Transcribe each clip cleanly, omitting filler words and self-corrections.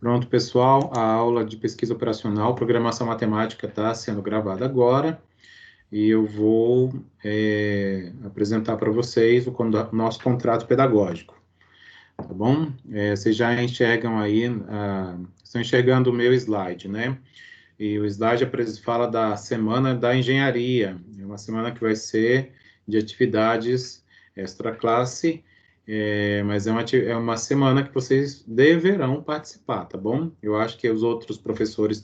Pronto, pessoal, a aula de pesquisa operacional, programação matemática está sendo gravada agora e eu vou apresentar para vocês o nosso contrato pedagógico, tá bom? Vocês já enxergam aí, estão enxergando o meu slide, né? E o slide fala da Semana da Engenharia, é uma semana que vai ser de atividades extra-classe, mas é uma semana que vocês deverão participar, tá bom? Eu acho que os outros professores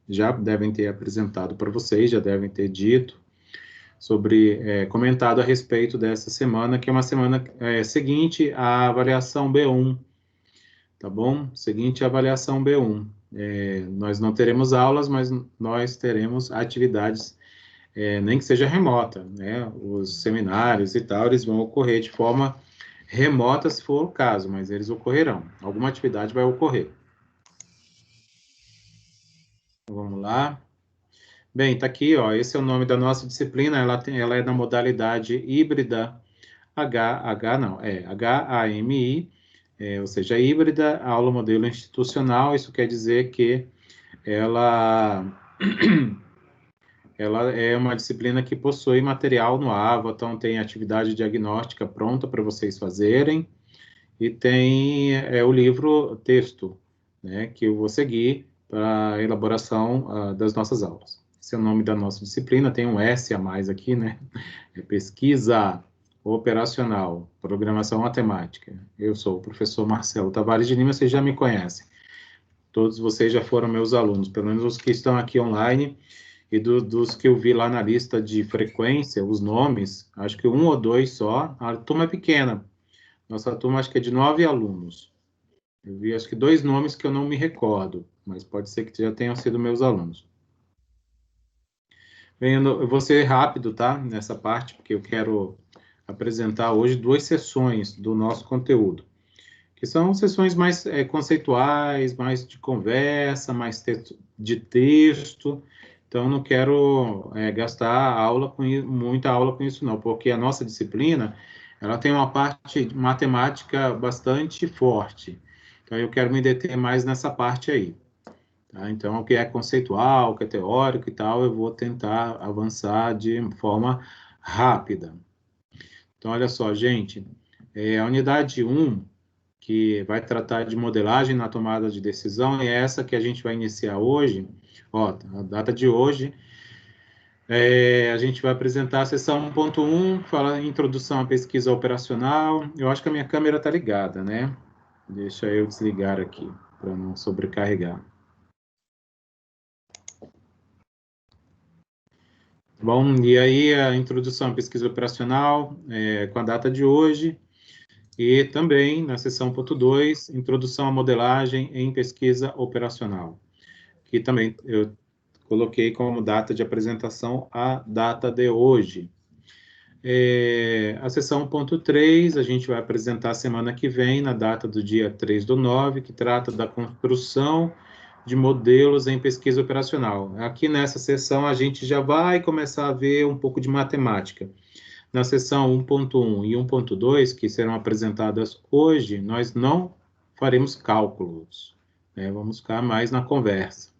já devem ter apresentado para vocês, já devem ter dito comentado a respeito dessa semana, que é uma semana seguinte à avaliação B1, tá bom? Seguinte à avaliação B1. Nós não teremos aulas, mas nós teremos atividades, nem que seja remota, né? Os seminários e tal, eles vão ocorrer de forma remota, se for o caso, mas eles ocorrerão. Alguma atividade vai ocorrer. Então, vamos lá. Bem, tá aqui, ó, esse é o nome da nossa disciplina, ela é da modalidade híbrida HAMI, ou seja, híbrida, aula modelo institucional, isso quer dizer que ela é uma disciplina que possui material no AVA, então tem atividade diagnóstica pronta para vocês fazerem, e tem o livro texto, né, que eu vou seguir para a elaboração das nossas aulas. Esse é o nome da nossa disciplina, tem um S a mais aqui, né, pesquisa operacional, programação matemática. Eu sou o professor Marcelo Tavares de Lima, vocês já me conhecem. Todos vocês já foram meus alunos, pelo menos os que estão aqui online, e dos que eu vi lá na lista de frequência, os nomes, acho que 1 ou 2 só. A turma é pequena. Nossa turma acho que é de 9 alunos. Eu vi acho que 2 nomes que eu não me recordo, mas pode ser que já tenham sido meus alunos. Bem, eu vou ser rápido, tá? Nessa parte, porque eu quero apresentar hoje 2 sessões do nosso conteúdo, que são sessões mais conceituais, mais de conversa, mais de texto. Então, não quero gastar muita aula com isso, não, porque a nossa disciplina, ela tem uma parte matemática bastante forte. Então, eu quero me deter mais nessa parte aí. Tá? Então, o que é conceitual, o que é teórico e tal, eu vou tentar avançar de forma rápida. Então, olha só, gente, a unidade 1, que vai tratar de modelagem na tomada de decisão, e é essa que a gente vai iniciar hoje. Ó, a data de hoje, a gente vai apresentar a sessão 1.1, fala introdução à pesquisa operacional. Eu acho que a minha câmera está ligada, né? Deixa eu desligar aqui, para não sobrecarregar. Bom, e aí a introdução à pesquisa operacional, com a data de hoje, e também na sessão 1.2, introdução à modelagem em pesquisa operacional, que também eu coloquei como data de apresentação a data de hoje. A sessão 1.3, a gente vai apresentar semana que vem, na data do dia 3/9, que trata da construção de modelos em pesquisa operacional. Aqui nessa sessão, a gente já vai começar a ver um pouco de matemática. Na sessão 1.1 e 1.2, que serão apresentadas hoje, nós não faremos cálculos, né? Vamos ficar mais na conversa.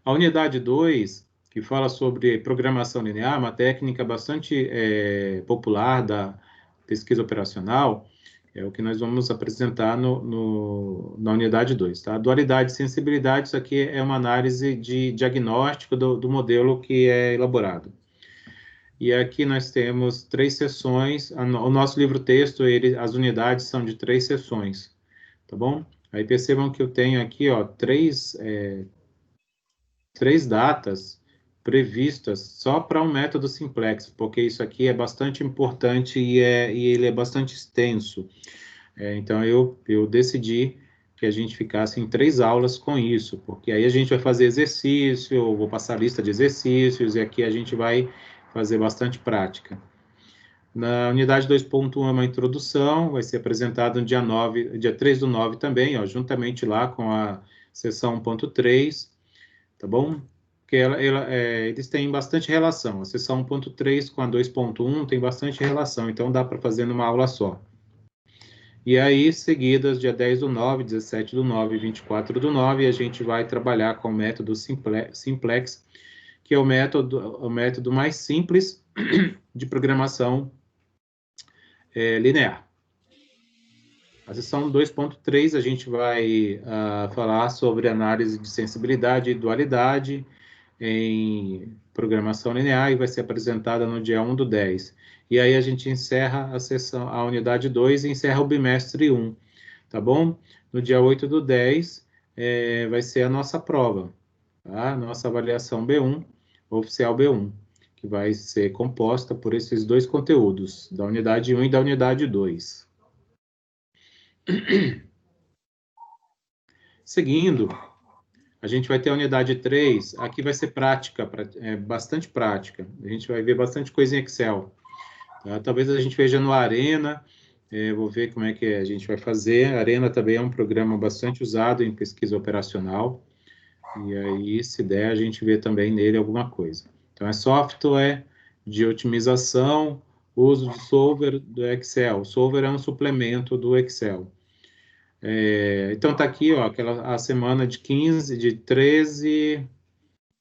A unidade 2, que fala sobre programação linear, uma técnica bastante popular da pesquisa operacional, é o que nós vamos apresentar na unidade 2. Tá? Dualidade e sensibilidade, isso aqui é uma análise de diagnóstico do modelo que é elaborado. E aqui nós temos 3 sessões, o nosso livro-texto, as unidades são de 3 sessões, tá bom? Aí percebam que eu tenho aqui, ó, 3 datas previstas só para um método simplex, porque isso aqui é bastante importante e ele é bastante extenso. Então, eu decidi que a gente ficasse em 3 aulas com isso, porque aí a gente vai fazer exercício, eu vou passar a lista de exercícios, e aqui a gente vai fazer bastante prática. Na unidade 2.1 é uma introdução, vai ser apresentado no dia 3/9 também, ó, juntamente lá com a sessão 1.3, tá bom? Porque eles têm bastante relação. A sessão 1.3 com a 2.1 tem bastante relação, então dá para fazer numa aula só. E aí, seguidas, dia 10/9, 17/9, 24/9, a gente vai trabalhar com o método Simplex, que é o método mais simples de programação linear. A sessão 2.3, a gente vai falar sobre análise de sensibilidade e dualidade em programação linear, e vai ser apresentada no dia 1/10. E aí a gente encerra a unidade 2 e encerra o bimestre 1, tá bom? No dia 8/10, vai ser a nossa prova, tá? Nossa avaliação B1, oficial B1, que vai ser composta por esses dois conteúdos, da unidade 1 e da unidade 2. Seguindo, a gente vai ter a unidade 3, aqui vai ser prática, bastante prática. A gente vai ver bastante coisa em Excel. Tá? Talvez a gente veja no Arena, vou ver como é que a gente vai fazer. A Arena também é um programa bastante usado em pesquisa operacional, e aí, se der, a gente vê também nele alguma coisa. Então, é software de otimização, uso de solver do Excel. O solver é um suplemento do Excel. Então, tá aqui, ó, a semana de 13,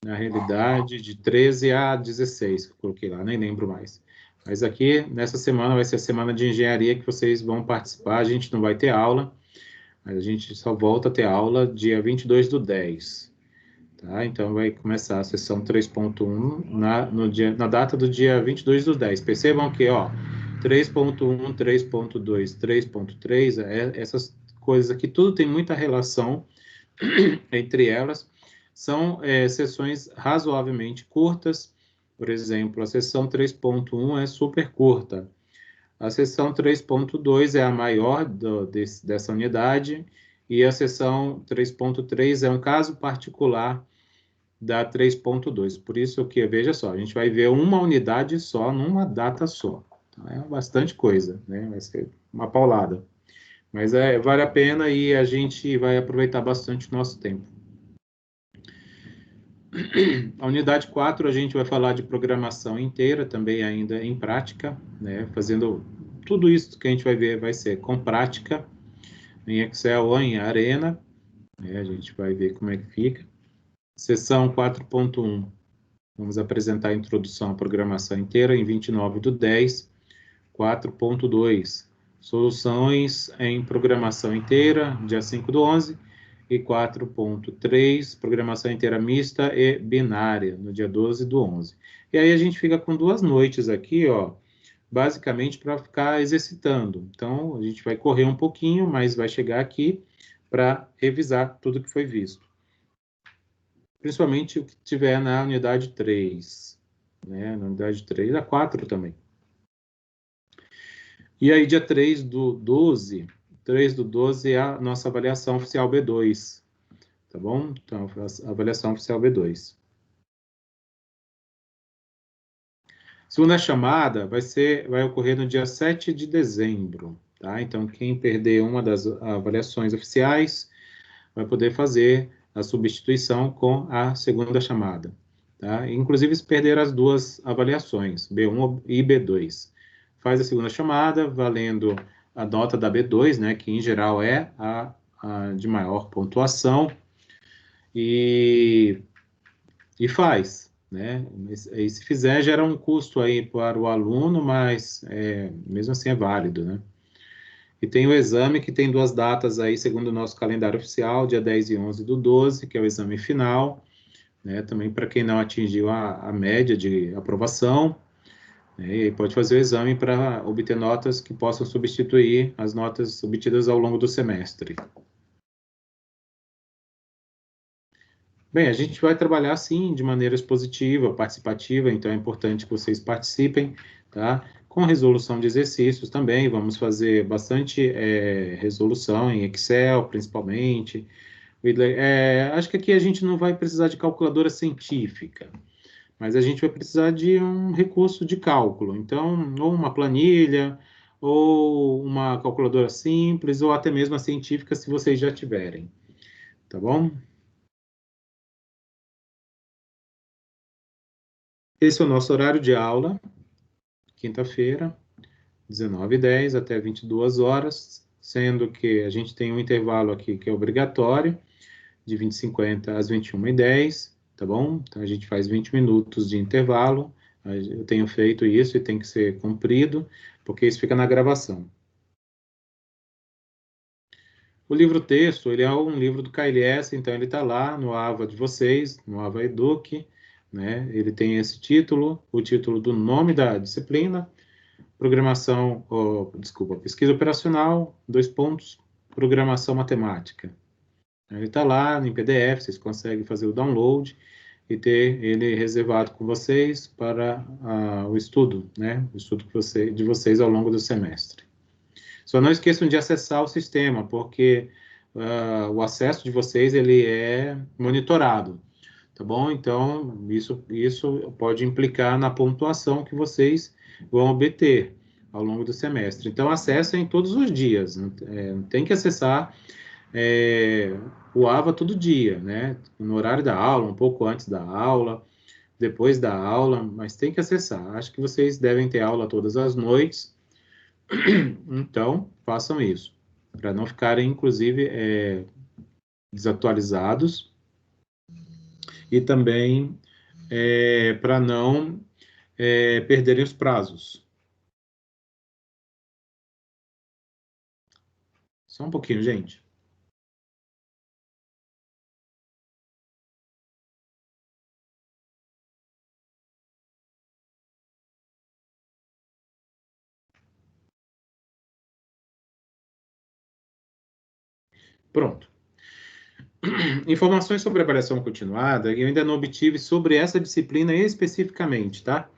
na realidade, de 13 a 16, que eu coloquei lá, nem lembro mais. Mas aqui, nessa semana, vai ser a semana de engenharia que vocês vão participar. A gente não vai ter aula, mas a gente só volta a ter aula dia 22/10. Tá? Então, vai começar a sessão 3.1 na data do dia 22/10. Percebam que, ó, 3.1, 3.2, 3.3, essas coisas aqui, tudo tem muita relação entre elas. São sessões razoavelmente curtas. Por exemplo, a sessão 3.1 é super curta. A sessão 3.2 é a maior dessa unidade, e a sessão 3.3 é um caso particular da 3.2. Por isso que, veja só, a gente vai ver uma unidade só, numa data só. Então, é bastante coisa, né? Vai ser uma paulada. Mas vale a pena e a gente vai aproveitar bastante o nosso tempo. A unidade 4, a gente vai falar de programação inteira, também ainda em prática, né? Fazendo tudo isso que a gente vai ver vai ser com prática, em Excel ou em Arena, né? A gente vai ver como é que fica. Seção 4.1, vamos apresentar a introdução à programação inteira em 29/10. 4.2, soluções em programação inteira, dia 5/11. E 4.3, programação inteira mista e binária, no dia 12/11. E aí a gente fica com 2 noites aqui, ó, basicamente para ficar exercitando. Então, a gente vai correr um pouquinho, mas vai chegar aqui para revisar tudo que foi visto. Principalmente o que tiver na unidade 3, né? Na unidade 3, a 4 também. E aí, dia 3/12, 3/12 é a nossa avaliação oficial B2, tá bom? Então, a avaliação oficial B2. Segunda chamada vai ocorrer no dia 7 de dezembro, tá? Então, quem perder uma das avaliações oficiais vai poder fazer a substituição com a segunda chamada, tá? Inclusive, se perder as duas avaliações, B1 e B2. Faz a segunda chamada, valendo a nota da B2, né? Que, em geral, é a de maior pontuação, e faz, né? E se fizer, gera um custo aí para o aluno, mas mesmo assim é válido, né? E tem o exame, que tem 2 datas aí, segundo o nosso calendário oficial, dia 10 e 11/12, que é o exame final, né? Também para quem não atingiu a média de aprovação, né? E pode fazer o exame para obter notas que possam substituir as notas obtidas ao longo do semestre. Bem, a gente vai trabalhar, sim, de maneira expositiva, participativa, então é importante que vocês participem, tá? Com resolução de exercícios também, vamos fazer bastante resolução em Excel, principalmente. Acho que aqui a gente não vai precisar de calculadora científica, mas a gente vai precisar de um recurso de cálculo, então, ou uma planilha, ou uma calculadora simples, ou até mesmo a científica, se vocês já tiverem, tá bom? Esse é o nosso horário de aula, quinta-feira, 19h10 até 22 horas, sendo que a gente tem um intervalo aqui que é obrigatório, de 20h50 às 21h10, tá bom? Então, a gente faz 20 minutos de intervalo, eu tenho feito isso e tem que ser cumprido, porque isso fica na gravação. O livro-texto, ele é um livro do KLS, então ele está lá no AVA de vocês, no AVA Eduque, né? Ele tem esse título, o título do nome da disciplina, programação, pesquisa operacional, 2 pontos, programação matemática. Ele está lá em PDF, vocês conseguem fazer o download e ter ele reservado com vocês para o estudo, né? O estudo de vocês ao longo do semestre. Só não esqueçam de acessar o sistema, porque o acesso de vocês ele é monitorado, tá bom? Então, isso pode implicar na pontuação que vocês vão obter ao longo do semestre. Então, acessem todos os dias, tem que acessar o AVA todo dia, né? No horário da aula, um pouco antes da aula, depois da aula, mas tem que acessar. Acho que vocês devem ter aula todas as noites, então façam isso, para não ficarem, inclusive, desatualizados e também para não perderem os prazos. Só um pouquinho, gente. Pronto. Informações sobre avaliação continuada, eu ainda não obtive sobre essa disciplina especificamente, tá?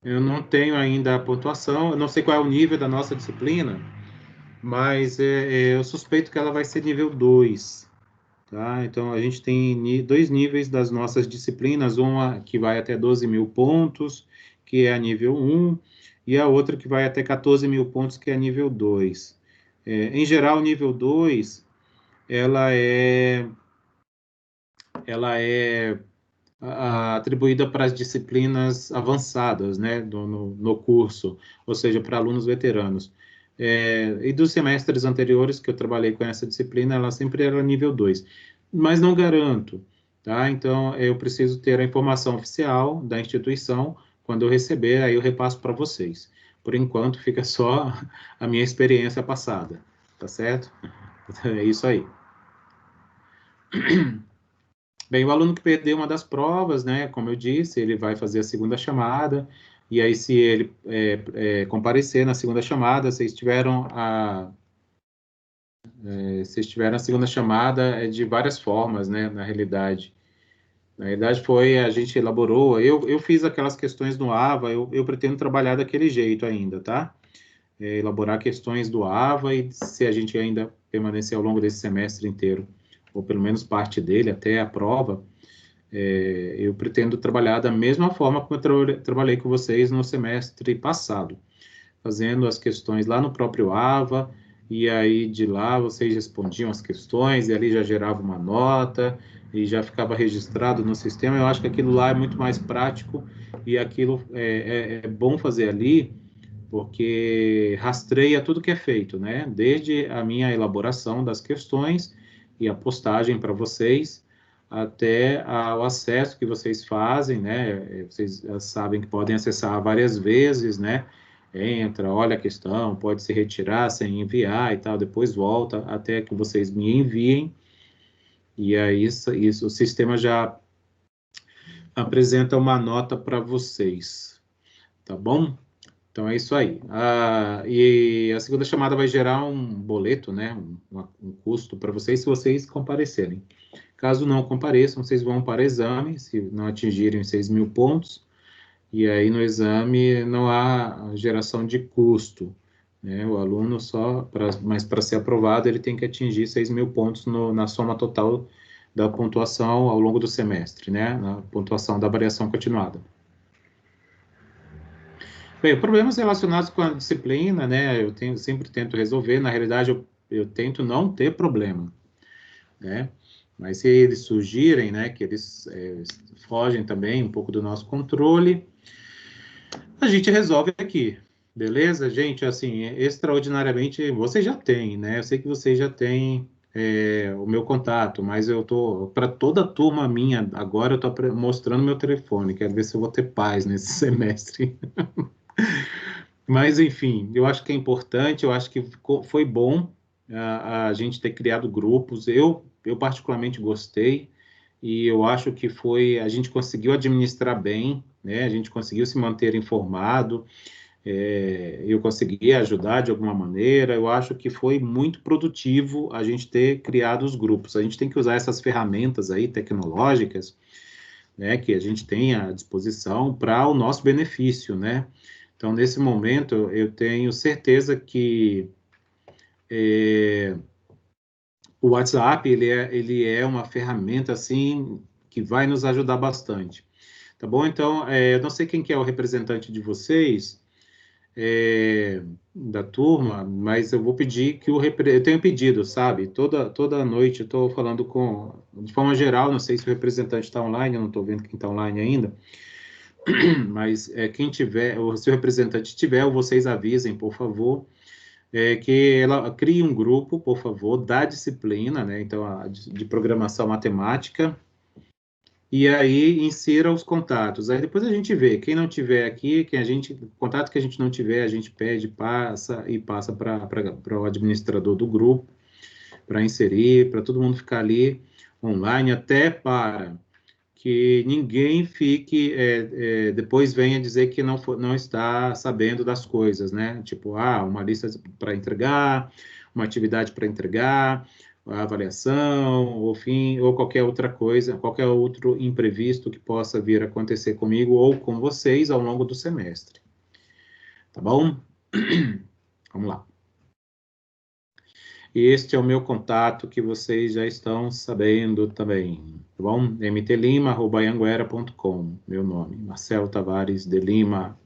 Eu não tenho ainda a pontuação, eu não sei qual é o nível da nossa disciplina, mas eu suspeito que ela vai ser nível 2, tá? Então, a gente tem 2 níveis das nossas disciplinas, uma que vai até 12.000 pontos, que é a nível 1, e a outra que vai até 14.000 pontos, que é a nível 2. Em geral, nível 2, ela é atribuída para as disciplinas avançadas, né, no curso, ou seja, para alunos veteranos. E dos semestres anteriores que eu trabalhei com essa disciplina, ela sempre era nível 2, mas não garanto, tá? Então, eu preciso ter a informação oficial da instituição, quando eu receber, aí eu repasso para vocês. Por enquanto, fica só a minha experiência passada, tá certo? É isso aí. Bem, o aluno que perdeu uma das provas, né, como eu disse, ele vai fazer a segunda chamada, e aí se ele comparecer na segunda chamada, vocês tiveram a segunda chamada de várias formas, né, na realidade. Na realidade foi, a gente elaborou, eu fiz aquelas questões no AVA, eu pretendo trabalhar daquele jeito ainda, tá? Elaborar questões do AVA e se a gente ainda permanecer ao longo desse semestre inteiro, ou pelo menos parte dele, até a prova, eu pretendo trabalhar da mesma forma como eu trabalhei com vocês no semestre passado, fazendo as questões lá no próprio AVA, e aí de lá vocês respondiam as questões, e ali já gerava uma nota, e já ficava registrado no sistema. Eu acho que aquilo lá é muito mais prático, e aquilo é bom fazer ali, porque rastreia tudo que é feito, né? Desde a minha elaboração das questões e a postagem para vocês, até o acesso que vocês fazem, né? Vocês sabem que podem acessar várias vezes, né? Entra, olha a questão, pode se retirar sem enviar e tal, depois volta até que vocês me enviem, e aí isso o sistema já apresenta uma nota para vocês, tá bom? Então é isso aí. E a segunda chamada vai gerar um boleto, né? Um custo para vocês se vocês comparecerem. Caso não compareçam, vocês vão para exame, se não atingirem 6.000 pontos, e aí no exame não há geração de custo, né? O aluno mas para ser aprovado ele tem que atingir 6.000 pontos na soma total da pontuação ao longo do semestre, né? Na pontuação da avaliação continuada. Bem, problemas relacionados com a disciplina, né? Sempre tento resolver. Na realidade, eu tento não ter problema, né? Mas se eles surgirem, né? Que eles fogem também um pouco do nosso controle, a gente resolve aqui, Beleza, gente? Assim, extraordinariamente, você já tem, né? Eu sei que você já tem o meu contato, mas eu tô para toda a turma minha agora eu tô mostrando meu telefone. Quero ver se eu vou ter paz nesse semestre. Mas enfim, eu acho que é importante. Eu acho que foi bom a gente ter criado grupos. Eu particularmente gostei e eu acho que a gente conseguiu administrar bem, né? A gente conseguiu se manter informado. Eu consegui ajudar de alguma maneira. Eu acho que foi muito produtivo a gente ter criado os grupos. A gente tem que usar essas ferramentas aí tecnológicas, né, que a gente tem à disposição para o nosso benefício, né? Então, nesse momento, eu tenho certeza que o WhatsApp ele é uma ferramenta assim que vai nos ajudar bastante, tá bom? Então, eu não sei quem que é o representante de vocês, da turma, mas eu vou pedir que eu tenho pedido, sabe? Toda noite eu estou falando de forma geral, não sei se o representante está online, eu não estou vendo quem está online ainda, mas quem tiver, ou se o representante tiver, ou vocês avisem, por favor, que ela crie um grupo, por favor, da disciplina, né? Então, de programação matemática, e aí insira os contatos. Aí depois a gente vê, quem não tiver aqui, contato que a gente não tiver, a gente pede, passa para o administrador do grupo, para inserir, para todo mundo ficar ali online, até para que ninguém fique, depois venha dizer que não está sabendo das coisas, né? Tipo, uma lista para entregar, uma atividade para entregar, a avaliação, ou fim, ou qualquer outra coisa, qualquer outro imprevisto que possa vir a acontecer comigo ou com vocês ao longo do semestre. Tá bom? Vamos lá. Este é o meu contato que vocês já estão sabendo também, tá bom? mtlima@anhanguera.com, meu nome, Marcelo Tavares de Lima.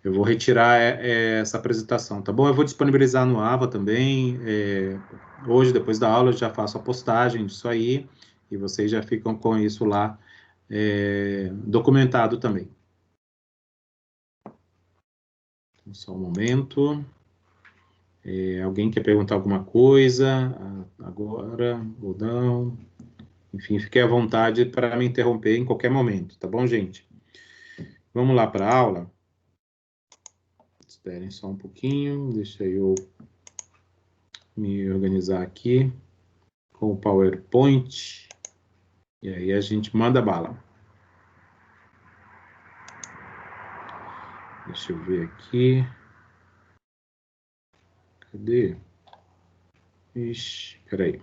Eu vou retirar essa apresentação, tá bom? Eu vou disponibilizar no AVA também. Hoje, depois da aula, eu já faço a postagem disso aí e vocês já ficam com isso lá documentado também. Só um momento. Alguém quer perguntar alguma coisa agora ou não? Enfim, fique à vontade para me interromper em qualquer momento, tá bom, gente? Vamos lá para a aula? Esperem só um pouquinho, deixa eu me organizar aqui com o PowerPoint e aí a gente manda bala. Deixa eu ver aqui. Cadê? Ixi, peraí.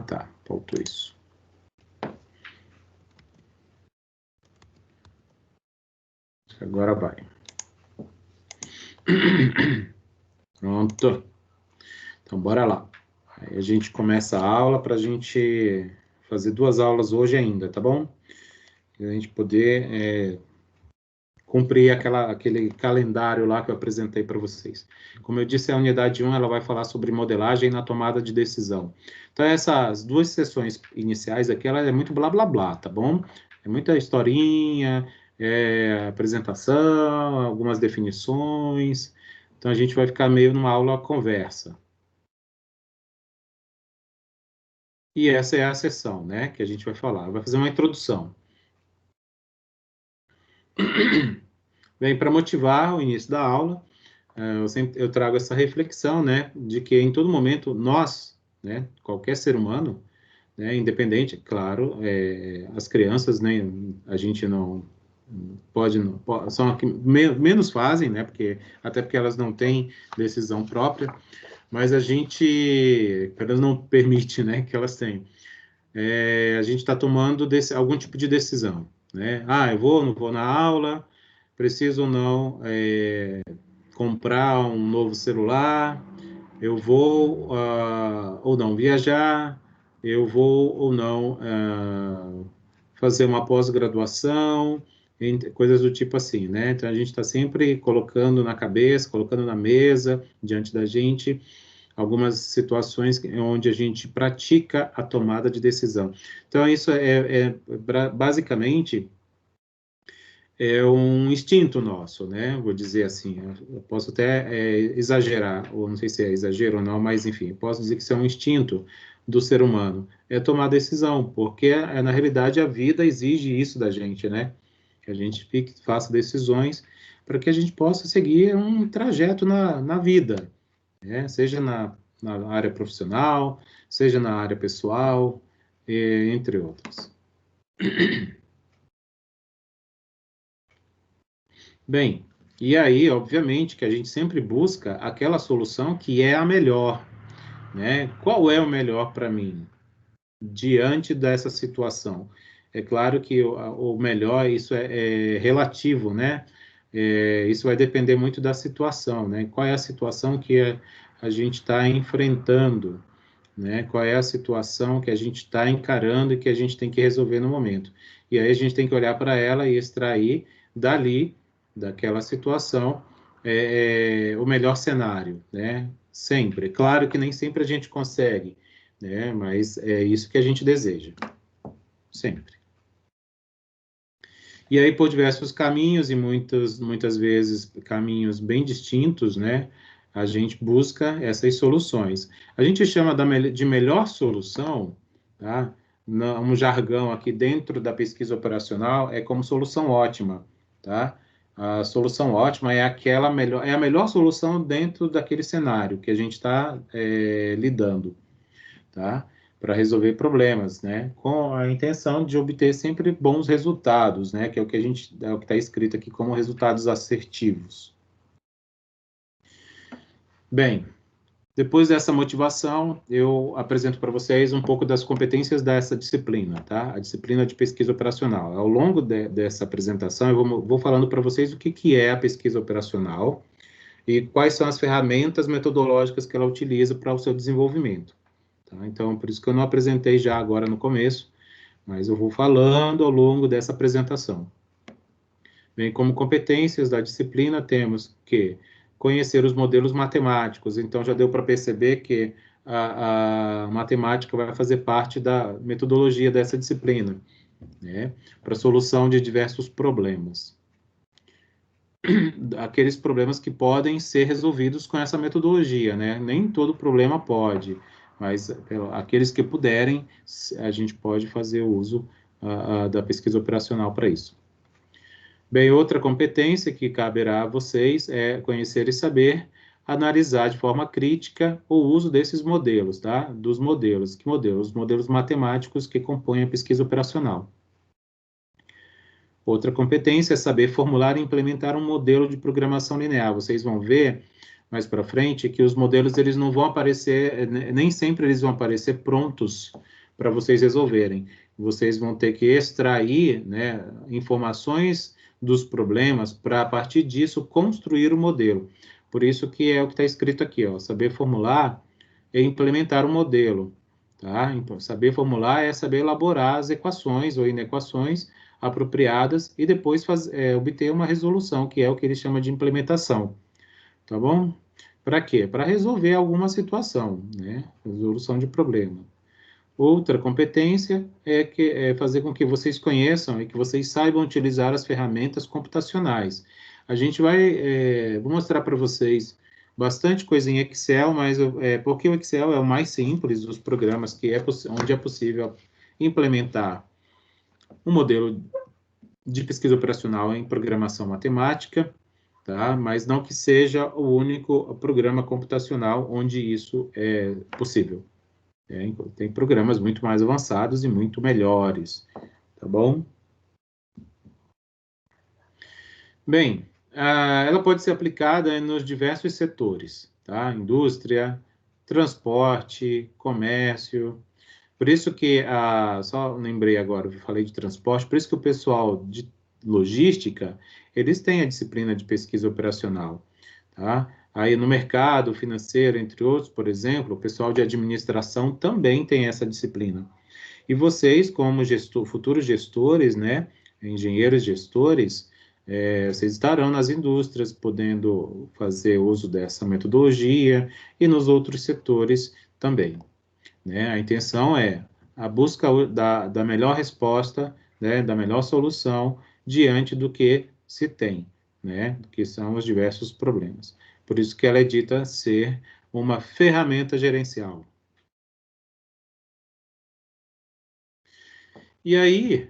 Tá, faltou isso. Agora vai. Pronto. Então, bora lá. Aí a gente começa a aula para a gente fazer 2 aulas hoje ainda, tá bom? E a gente poder cumprir aquele calendário lá que eu apresentei para vocês. Como eu disse, a unidade 1 ela vai falar sobre modelagem na tomada de decisão. Então, essas 2 sessões iniciais aqui, ela é muito blá, blá, blá, tá bom? É muita historinha, apresentação, algumas definições. Então, a gente vai ficar meio numa aula conversa. E essa é a sessão, né, que a gente vai falar. Vai fazer uma introdução. Bem, para motivar o início da aula, eu trago essa reflexão, né, de que em todo momento nós, né, qualquer ser humano, né, independente, claro, as crianças, né, a gente não pode, são a que menos fazem, né, até porque elas não têm decisão própria, mas a gente, elas não permite, né, que elas tenham. A gente está tomando algum tipo de decisão, né? Eu vou, não vou na aula, preciso ou não comprar um novo celular, eu vou ou não viajar, eu vou ou não fazer uma pós-graduação, coisas do tipo assim, né? Então a gente está sempre colocando na cabeça, colocando na mesa, diante da gente, algumas situações onde a gente pratica a tomada de decisão. Então, isso basicamente é um instinto nosso, né? Vou dizer assim, eu posso até exagerar, ou não sei se é exagero ou não, mas enfim, eu posso dizer que isso é um instinto do ser humano, é tomar decisão, porque na realidade a vida exige isso da gente, né? Que a gente faça decisões para que a gente possa seguir um trajeto na vida, né? Seja na área profissional, seja na área pessoal, entre outras. Bem, e aí, obviamente, que a gente sempre busca aquela solução que é a melhor, né? Qual é o melhor para mim diante dessa situação? É claro que o melhor, isso é relativo, né? Isso vai depender muito da situação, né? Qual é a situação que a gente está enfrentando, né? Qual é a situação que a gente está encarando e que a gente tem que resolver no momento. E aí a gente tem que olhar para ela e extrair dali, daquela situação, o melhor cenário, né? Sempre. Claro que nem sempre a gente consegue, né? Mas é isso que a gente deseja, sempre. E aí, por diversos caminhos e muitas vezes caminhos bem distintos, né? A gente busca essas soluções. A gente chama de melhor solução, tá? Um jargão aqui dentro da pesquisa operacional é como solução ótima, tá? A solução ótima é aquela melhor, é a melhor solução dentro daquele cenário que a gente está lidando, tá? Para resolver problemas, né? Com a intenção de obter sempre bons resultados, né? Que é o que é o que está escrito aqui como resultados assertivos. Bem, depois dessa motivação, eu apresento para vocês um pouco das competências dessa disciplina, tá? A disciplina de pesquisa operacional. Ao longo dessa apresentação, eu vou falando para vocês o que é a pesquisa operacional e quais são as ferramentas metodológicas que ela utiliza para o seu desenvolvimento. Tá? Então, por isso que eu não apresentei já agora no começo, mas eu vou falando ao longo dessa apresentação. Bem, como competências da disciplina, temos que conhecer os modelos matemáticos. Então, já deu para perceber que a matemática vai fazer parte da metodologia dessa disciplina, né? Para a solução de diversos problemas. Aqueles problemas que podem ser resolvidos com essa metodologia, né? Nem todo problema pode, mas aqueles que puderem, a gente pode fazer uso da pesquisa operacional para isso. Bem, outra competência que caberá a vocês é conhecer e saber analisar de forma crítica o uso desses modelos, tá? Dos modelos. Que modelos? Os modelos matemáticos que compõem a pesquisa operacional. Outra competência é saber formular e implementar um modelo de programação linear. Vocês vão ver mais para frente que os modelos eles não vão aparecer, nem sempre eles vão aparecer prontos para vocês resolverem. Vocês vão ter que extrair, né, informações dos problemas para, a partir disso, construir o modelo. Por isso que é o que está escrito aqui, ó, saber formular e implementar um modelo. Tá? Então, saber formular é saber elaborar as equações ou inequações apropriadas e depois obter uma resolução, que é o que ele chama de implementação. Tá bom? Para quê? Para resolver alguma situação, né? Resolução de problema. Outra competência é fazer com que vocês conheçam e que vocês saibam utilizar as ferramentas computacionais. A gente vou mostrar para vocês bastante coisa em Excel, mas porque o Excel é o mais simples dos programas onde é possível implementar um modelo de pesquisa operacional em programação matemática, tá? Mas não que seja o único programa computacional onde isso é possível. Tem programas muito mais avançados e muito melhores, tá bom? Bem, ela pode ser aplicada nos diversos setores, tá? Indústria, transporte, comércio. Por isso que, só lembrei agora, eu falei de transporte, por isso que o pessoal de logística, eles têm a disciplina de pesquisa operacional, tá? Aí no mercado financeiro, entre outros, por exemplo, o pessoal de administração também tem essa disciplina. E vocês, como futuros gestores, né, engenheiros gestores, vocês estarão nas indústrias podendo fazer uso dessa metodologia e nos outros setores também, né? A intenção é a busca da melhor resposta, né, da melhor solução diante do que se tem, né? Que são os diversos problemas. Por isso que ela é dita ser uma ferramenta gerencial. E aí,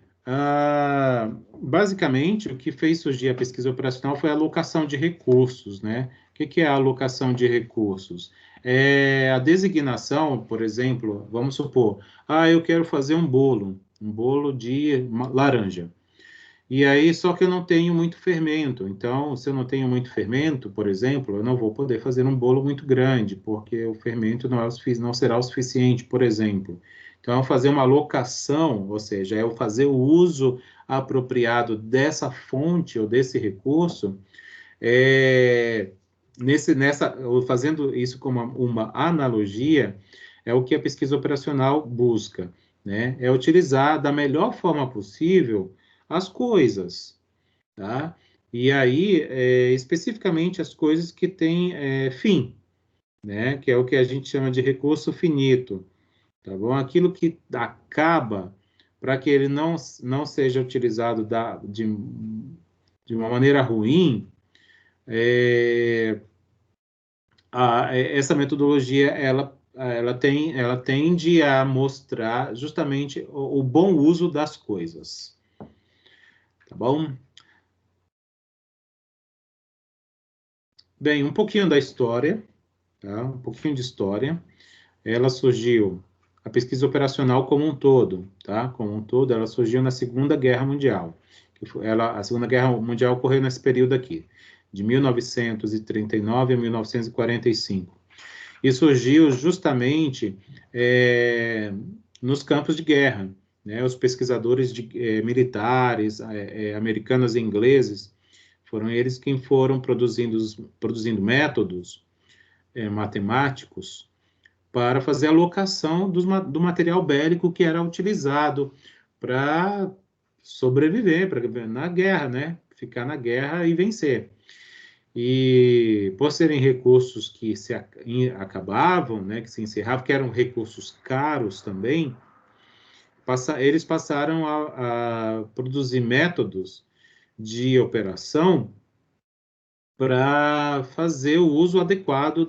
basicamente, o que fez surgir a pesquisa operacional foi a alocação de recursos, né? O que é a alocação de recursos? É a designação, por exemplo, vamos supor, eu quero fazer um bolo de laranja. E aí, só que eu não tenho muito fermento. Então, se eu não tenho muito fermento, por exemplo, eu não vou poder fazer um bolo muito grande, porque o fermento não será o suficiente, por exemplo. Então, fazer uma alocação, ou seja, é fazer o uso apropriado dessa fonte ou desse recurso, fazendo isso como uma analogia, é o que a pesquisa operacional busca, né? É utilizar da melhor forma possível as coisas, tá? E aí, especificamente as coisas que têm fim, né? Que é o que a gente chama de recurso finito, tá bom? Aquilo que acaba, para que ele não seja utilizado de uma maneira ruim, essa metodologia, ela tende a mostrar justamente o bom uso das coisas, tá bom? Bem, um pouquinho da história, tá? Um pouquinho de história. Ela surgiu, a pesquisa operacional como um todo, tá? Como um todo, ela surgiu na Segunda Guerra Mundial. A Segunda Guerra Mundial ocorreu nesse período aqui, de 1939 a 1945. E surgiu justamente nos campos de guerra, né? Os pesquisadores militares, americanos e ingleses, foram eles quem foram produzindo métodos matemáticos para fazer a alocação do material bélico que era utilizado para sobreviver na guerra, né? Ficar na guerra e vencer. E por serem recursos que acabavam, né, que se encerravam, que eram recursos caros também, eles passaram a produzir métodos de operação para fazer o uso adequado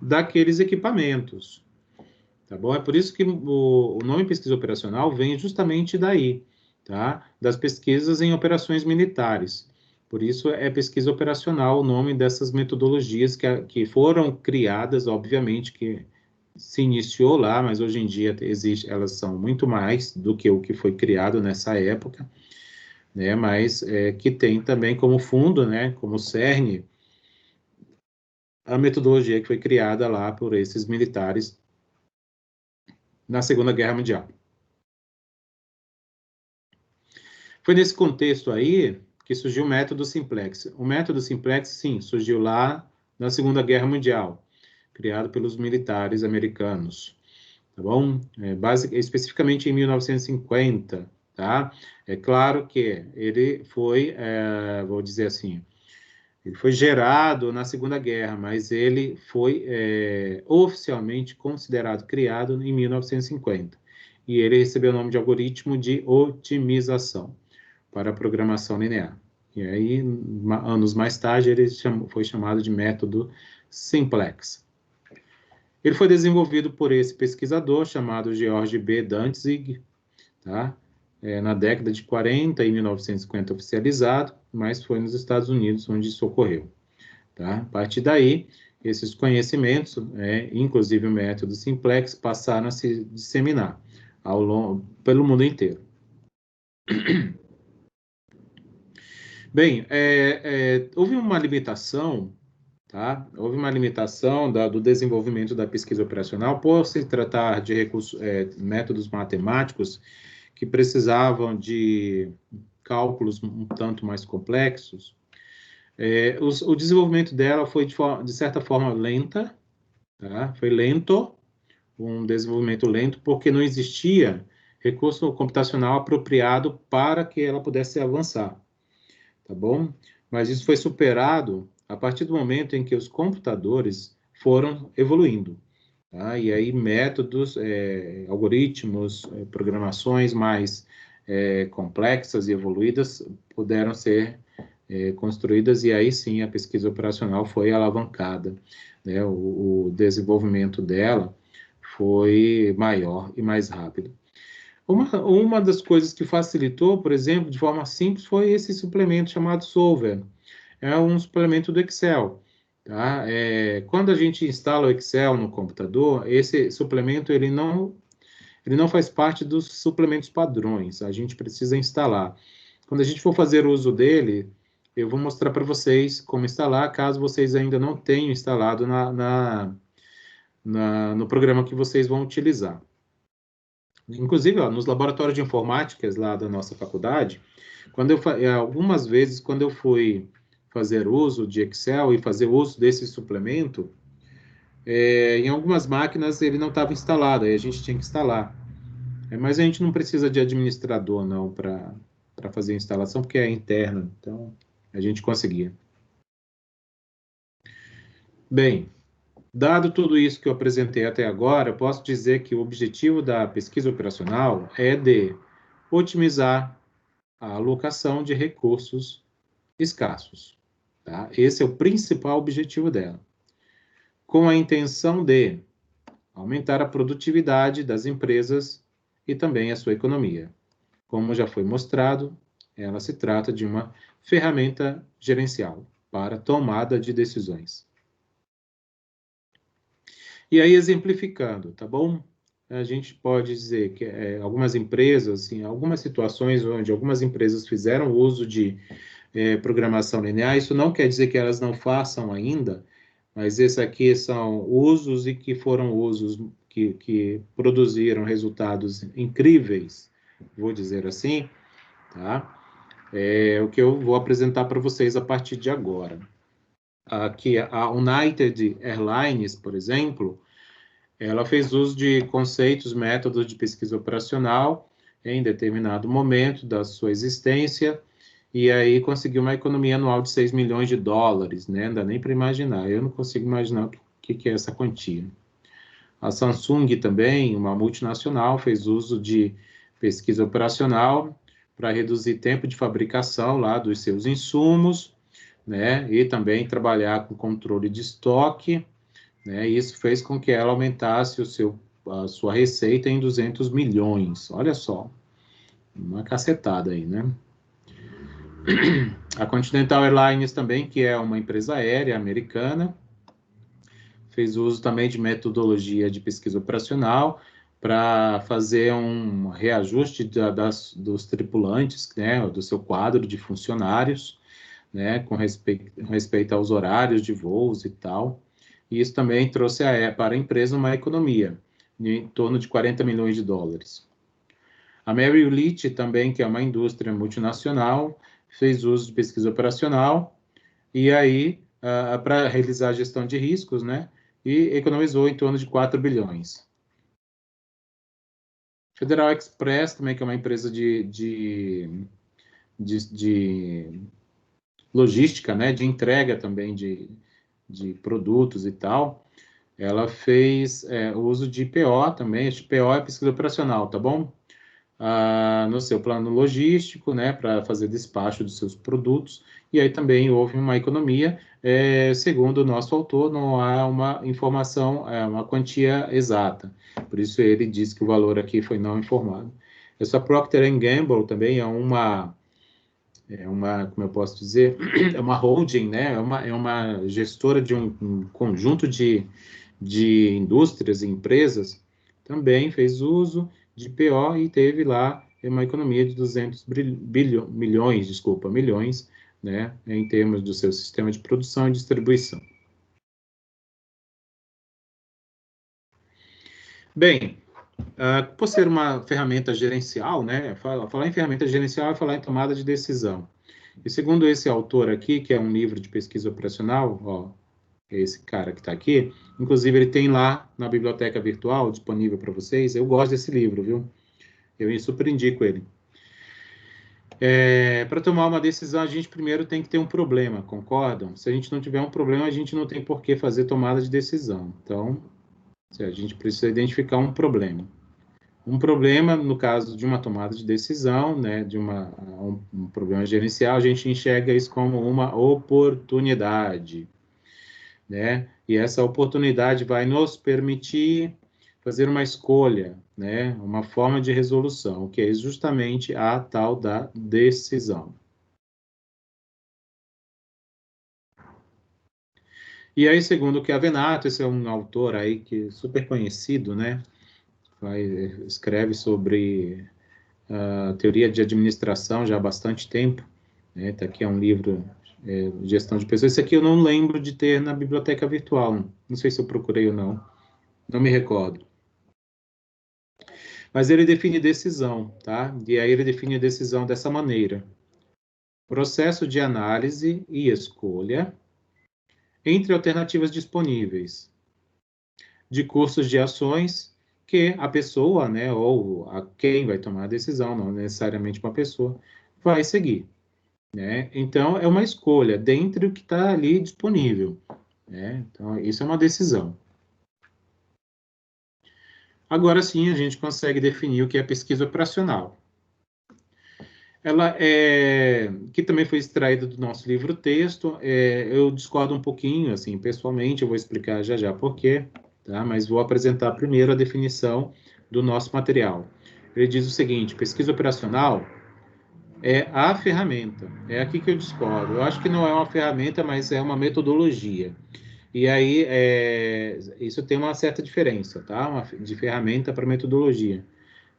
daqueles equipamentos. Tá bom? É por isso que o nome pesquisa operacional vem justamente daí, tá? Das pesquisas em operações militares. Por isso é pesquisa operacional o nome dessas metodologias que foram criadas, obviamente que se iniciou lá, mas hoje em dia elas são muito mais do que o que foi criado nessa época, né? Mas que tem também como fundo, né? Como cerne, a metodologia que foi criada lá por esses militares na Segunda Guerra Mundial. Foi nesse contexto aí que surgiu o método simplex. O método simplex, sim, surgiu lá na Segunda Guerra Mundial, criado pelos militares americanos, tá bom? Especificamente em 1950, tá? É claro que ele foi, vou dizer assim, ele foi gerado na Segunda Guerra, mas ele foi oficialmente considerado criado em 1950. E ele recebeu o nome de algoritmo de otimização para a programação linear. E aí, anos mais tarde, ele foi chamado de método simplex. Ele foi desenvolvido por esse pesquisador chamado George B. Dantzig, tá? Na década de 40, em 1950 oficializado, mas foi nos Estados Unidos onde isso ocorreu. Tá? A partir daí, esses conhecimentos, inclusive o método simplex, passaram a se disseminar pelo mundo inteiro. Bem, houve uma limitação, tá? Houve uma limitação do desenvolvimento da pesquisa operacional por se tratar de métodos matemáticos que precisavam de cálculos um tanto mais complexos. O desenvolvimento dela foi, de certa forma, lenta, tá? Foi lento, um desenvolvimento lento, porque não existia recurso computacional apropriado para que ela pudesse avançar, tá bom? Mas isso foi superado a partir do momento em que os computadores foram evoluindo, tá? E aí métodos, algoritmos, programações mais complexas e evoluídas puderam ser construídas, e aí sim a pesquisa operacional foi alavancada, né? O desenvolvimento dela foi maior e mais rápido. Uma das coisas que facilitou, por exemplo, de forma simples, foi esse suplemento chamado Solver. É um suplemento do Excel. Tá? Quando a gente instala o Excel no computador, esse suplemento ele não faz parte dos suplementos padrões. A gente precisa instalar. Quando a gente for fazer uso dele, eu vou mostrar para vocês como instalar, caso vocês ainda não tenham instalado no programa que vocês vão utilizar. Inclusive, ó, nos laboratórios de informática lá da nossa faculdade, algumas vezes, quando eu fui fazer uso de Excel e fazer uso desse suplemento, em algumas máquinas ele não estava instalado, aí a gente tinha que instalar. Mas a gente não precisa de administrador, não, para fazer a instalação, porque é interna, então a gente conseguia. Bem, dado tudo isso que eu apresentei até agora, eu posso dizer que o objetivo da pesquisa operacional é de otimizar a alocação de recursos escassos. Tá? Esse é o principal objetivo dela, com a intenção de aumentar a produtividade das empresas e também a sua economia. Como já foi mostrado, ela se trata de uma ferramenta gerencial para tomada de decisões. E aí, exemplificando, tá bom? A gente pode dizer que algumas empresas, assim, algumas situações onde algumas empresas fizeram uso de programação linear, isso não quer dizer que elas não façam ainda, mas esses aqui são usos e que foram usos que produziram resultados incríveis, vou dizer assim, tá? É o que eu vou apresentar para vocês a partir de agora. Aqui, a United Airlines, por exemplo, ela fez uso de conceitos, métodos de pesquisa operacional em determinado momento da sua existência, e aí conseguiu uma economia anual de 6 milhões de dólares, né? Não dá nem para imaginar, eu não consigo imaginar o que é essa quantia. A Samsung também, uma multinacional, fez uso de pesquisa operacional para reduzir tempo de fabricação lá dos seus insumos, né? E também trabalhar com controle de estoque, né? E isso fez com que ela aumentasse a sua receita em 200 milhões. Olha só, uma cacetada aí, né? A Continental Airlines também, que é uma empresa aérea americana, fez uso também de metodologia de pesquisa operacional para fazer um reajuste dos tripulantes, né, do seu quadro de funcionários, né, com respeito aos horários de voos e tal. E isso também trouxe para a empresa uma economia em torno de 40 milhões de dólares. A Merrill Lynch também, que é uma indústria multinacional, fez uso de pesquisa operacional e aí para realizar a gestão de riscos, né, e economizou em torno de 4 bilhões. Federal Express também, que é uma empresa de logística, né, de entrega também de produtos e tal, ela fez uso de PO também. PO é pesquisa operacional, tá bom? No seu plano logístico, né, para fazer despacho dos seus produtos, e aí também houve uma economia, segundo o nosso autor, não há uma informação, uma quantia exata, por isso ele diz que o valor aqui foi não informado. Essa Procter & Gamble também é uma, como eu posso dizer, é uma holding, né, é uma gestora de um conjunto de indústrias e empresas, também fez uso de PO e teve lá uma economia de 200 milhões, né, em termos do seu sistema de produção e distribuição. Bem, por ser uma ferramenta gerencial, né, falar em ferramenta gerencial é falar em tomada de decisão. E segundo esse autor aqui, que é um livro de pesquisa operacional, ó, esse cara que está aqui, inclusive ele tem lá na biblioteca virtual disponível para vocês. Eu gosto desse livro, viu? Eu super indico ele. Para tomar uma decisão, a gente primeiro tem que ter um problema, concordam? Se a gente não tiver um problema, a gente não tem por que fazer tomada de decisão. Então, a gente precisa identificar um problema. Um problema, no caso de uma tomada de decisão, né, de um problema gerencial, a gente enxerga isso como uma oportunidade, né? E essa oportunidade vai nos permitir fazer uma escolha, né, uma forma de resolução, que é justamente a tal da decisão. E aí, segundo o Chiavenato, esse é um autor aí que é super conhecido, né? Escreve sobre a teoria de administração já há bastante tempo, né? Tá aqui é um livro, Gestão de Pessoas. Esse aqui eu não lembro de ter na biblioteca virtual, não sei se eu procurei ou não, não me recordo. Mas ele define decisão, tá? E aí ele define decisão dessa maneira: processo de análise e escolha entre alternativas disponíveis, de cursos de ações que a pessoa, né, ou a quem vai tomar a decisão, não necessariamente uma pessoa, vai seguir, né? Então, é uma escolha dentre o que está ali disponível, né? Então, isso é uma decisão. Agora sim, a gente consegue definir o que é pesquisa operacional. Ela que também foi extraída do nosso livro-texto, eu discordo um pouquinho, assim, pessoalmente, eu vou explicar já já por quê, tá? Mas vou apresentar primeiro a definição do nosso material. Ele diz o seguinte: pesquisa operacional é a ferramenta. É aqui que eu discordo. Eu acho que não é uma ferramenta, mas é uma metodologia. E aí, isso tem uma certa diferença, tá? De ferramenta para metodologia.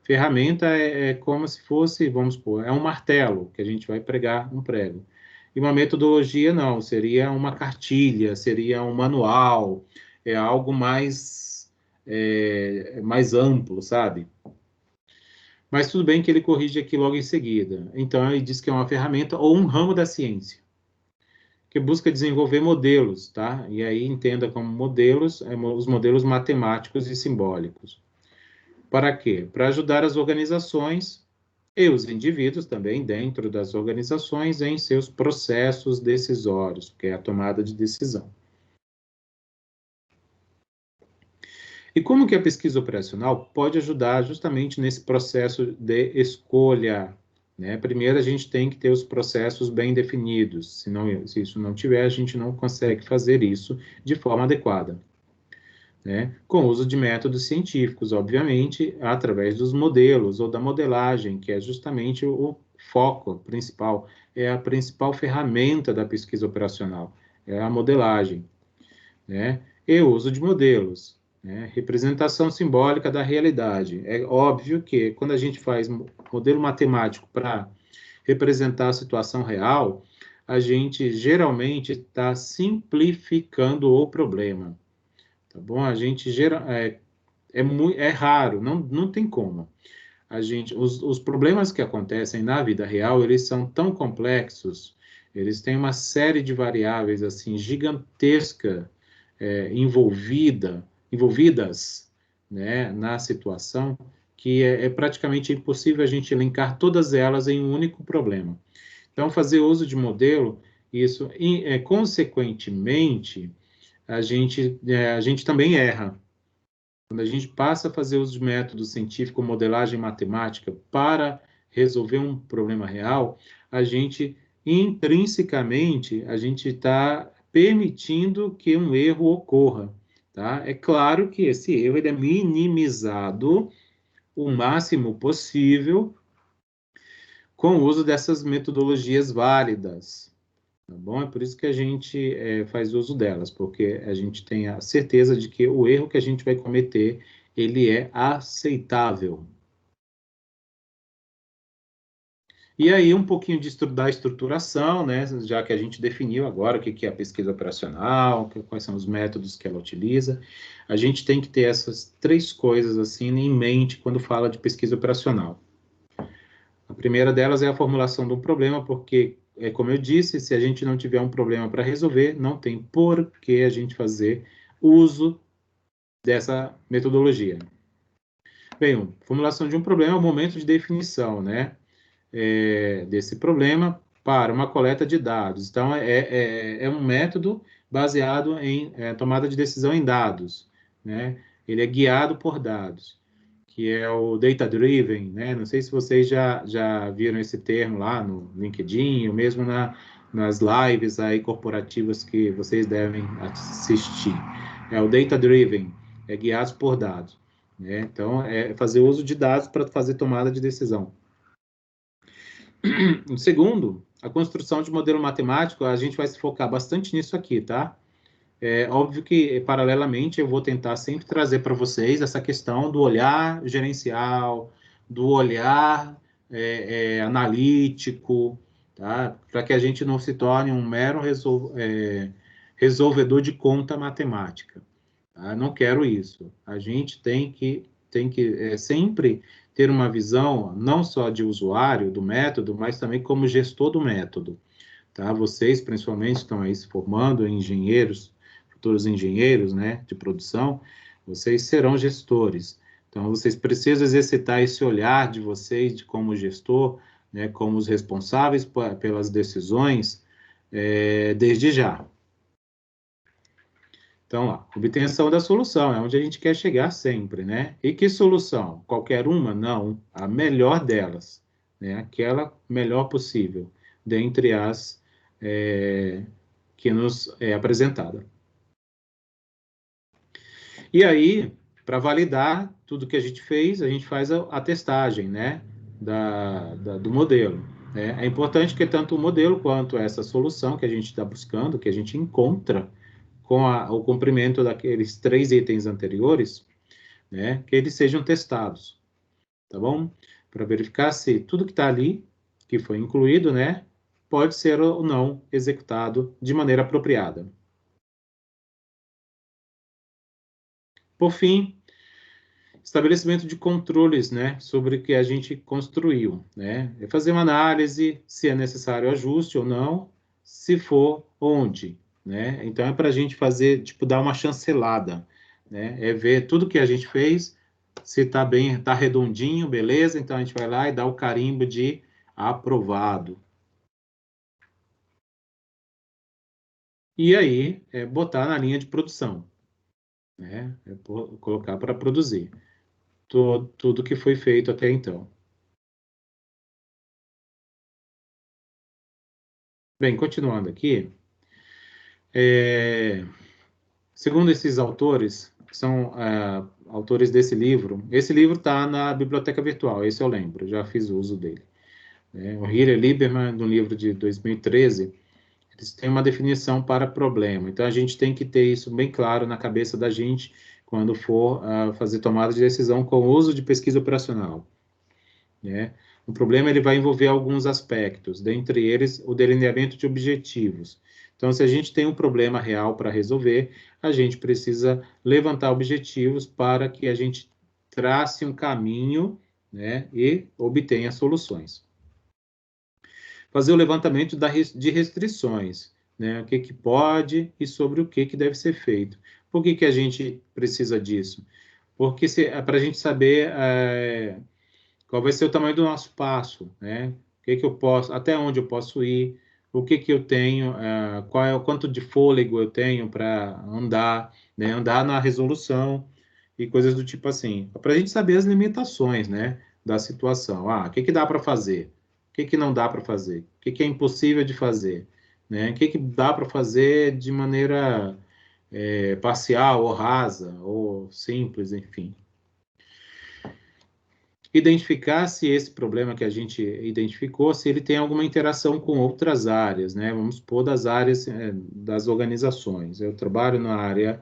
Ferramenta é como se fosse, vamos supor, é um martelo que a gente vai pregar um prego. E uma metodologia não, seria uma cartilha, seria um manual, é algo mais amplo, sabe? Mas tudo bem que ele corrige aqui logo em seguida. Então, ele diz que é uma ferramenta ou um ramo da ciência, que busca desenvolver modelos, tá? E aí entenda como modelos, os modelos matemáticos e simbólicos. Para quê? Para ajudar as organizações e os indivíduos também dentro das organizações em seus processos decisórios, que é a tomada de decisão. E como que a pesquisa operacional pode ajudar justamente nesse processo de escolha, né? Primeiro, a gente tem que ter os processos bem definidos, se isso não tiver, a gente não consegue fazer isso de forma adequada, né? Com o uso de métodos científicos, obviamente, através dos modelos ou da modelagem, que é justamente o foco principal, é a principal ferramenta da pesquisa operacional, é a modelagem, né? E o uso de modelos, né? Representação simbólica da realidade. É óbvio que quando a gente faz modelo matemático para representar a situação real, a gente geralmente está simplificando o problema. Tá bom? A gente é raro, não tem como. Os problemas que acontecem na vida real, eles são tão complexos, eles têm uma série de variáveis assim gigantesca envolvidas, né, na situação, que é praticamente impossível a gente elencar todas elas em um único problema. Então, fazer uso de modelo, isso, consequentemente, a gente também erra. Quando a gente passa a fazer uso de método científico, modelagem matemática, para resolver um problema real, a gente, intrinsecamente, a gente está permitindo que um erro ocorra, tá? É claro que esse erro ele é minimizado o máximo possível com o uso dessas metodologias válidas, tá bom? É por isso que a gente faz uso delas, porque a gente tem a certeza de que o erro que a gente vai cometer, ele é aceitável. E aí, um pouquinho da estruturação, né? Já que a gente definiu agora o que é a pesquisa operacional, quais são os métodos que ela utiliza, a gente tem que ter essas três coisas assim em mente quando fala de pesquisa operacional. A primeira delas é a formulação do problema, porque, como eu disse, se a gente não tiver um problema para resolver, não tem por que a gente fazer uso dessa metodologia. Bem, formulação de um problema é o momento de definição, né, desse problema para uma coleta de dados. Então, é um método baseado em tomada de decisão em dados, né, ele é guiado por dados, que é o Data Driven, né? Não sei se vocês já viram esse termo lá no LinkedIn, ou mesmo nas lives aí corporativas que vocês devem assistir. É o Data Driven, é guiados por dados, né? Então, é fazer uso de dados para fazer tomada de decisão. O segundo, a construção de modelo matemático, a gente vai se focar bastante nisso aqui, tá? É óbvio que, paralelamente, eu vou tentar sempre trazer para vocês essa questão do olhar gerencial, do olhar analítico, tá? Para que a gente não se torne um mero resolvedor de conta matemática. Tá? Não quero isso. A gente tem que sempre ter uma visão, não só de usuário do método, mas também como gestor do método. Tá? Vocês, principalmente, estão aí se formando, engenheiros, futuros engenheiros, né, de produção, vocês serão gestores. Então, vocês precisam exercitar esse olhar de vocês, de como gestor, né, como os responsáveis pelas decisões, desde já. Então, lá, obtenção da solução, é onde a gente quer chegar sempre, né? E que solução? Qualquer uma? Não, a melhor delas, né? Aquela melhor possível, dentre as que nos é apresentada. E aí, para validar tudo que a gente fez, a gente faz a testagem, né, do modelo. Né? É importante que tanto o modelo quanto essa solução que a gente está buscando, que a gente encontra com o cumprimento daqueles 3 itens anteriores, né, que eles sejam testados, tá bom? Para verificar se tudo que está ali, que foi incluído, né, pode ser ou não executado de maneira apropriada. Por fim, estabelecimento de controles, né, sobre o que a gente construiu, né? É fazer uma análise se é necessário ajuste ou não, se for, onde, né? Então é para a gente fazer, tipo, dar uma chancelada, né? É ver tudo que a gente fez, se está bem, está redondinho, beleza? Então a gente vai lá e dá o carimbo de aprovado. E aí, botar na linha de produção, né? Colocar para produzir tudo que foi feito até então. Bem, continuando aqui, segundo esses autores, que são autores desse livro, esse livro está na biblioteca virtual, esse eu lembro, já fiz uso dele. O Hiller Lieberman, no livro de 2013, eles têm uma definição para problema, então a gente tem que ter isso bem claro na cabeça da gente quando for fazer tomada de decisão com o uso de pesquisa operacional. Né? O problema ele vai envolver alguns aspectos, dentre eles o delineamento de objetivos. Então, se a gente tem um problema real para resolver, a gente precisa levantar objetivos para que a gente trace um caminho, né, e obtenha soluções. Fazer o levantamento de restrições, né, o que pode e sobre o que deve ser feito. Por que a gente precisa disso? Porque para a gente saber qual vai ser o tamanho do nosso passo, né? O que eu posso, até onde eu posso ir, o que eu tenho, qual é o quanto de fôlego eu tenho para andar, né? Andar na resolução e coisas do tipo assim, para a gente saber as limitações, né? Da situação. O que dá para fazer? O que não dá para fazer? O que é impossível de fazer? Né? O que dá para fazer de maneira parcial ou rasa ou simples, enfim. Identificar se esse problema que a gente identificou, se ele tem alguma interação com outras áreas, né? Vamos supor das áreas das organizações. Eu trabalho na área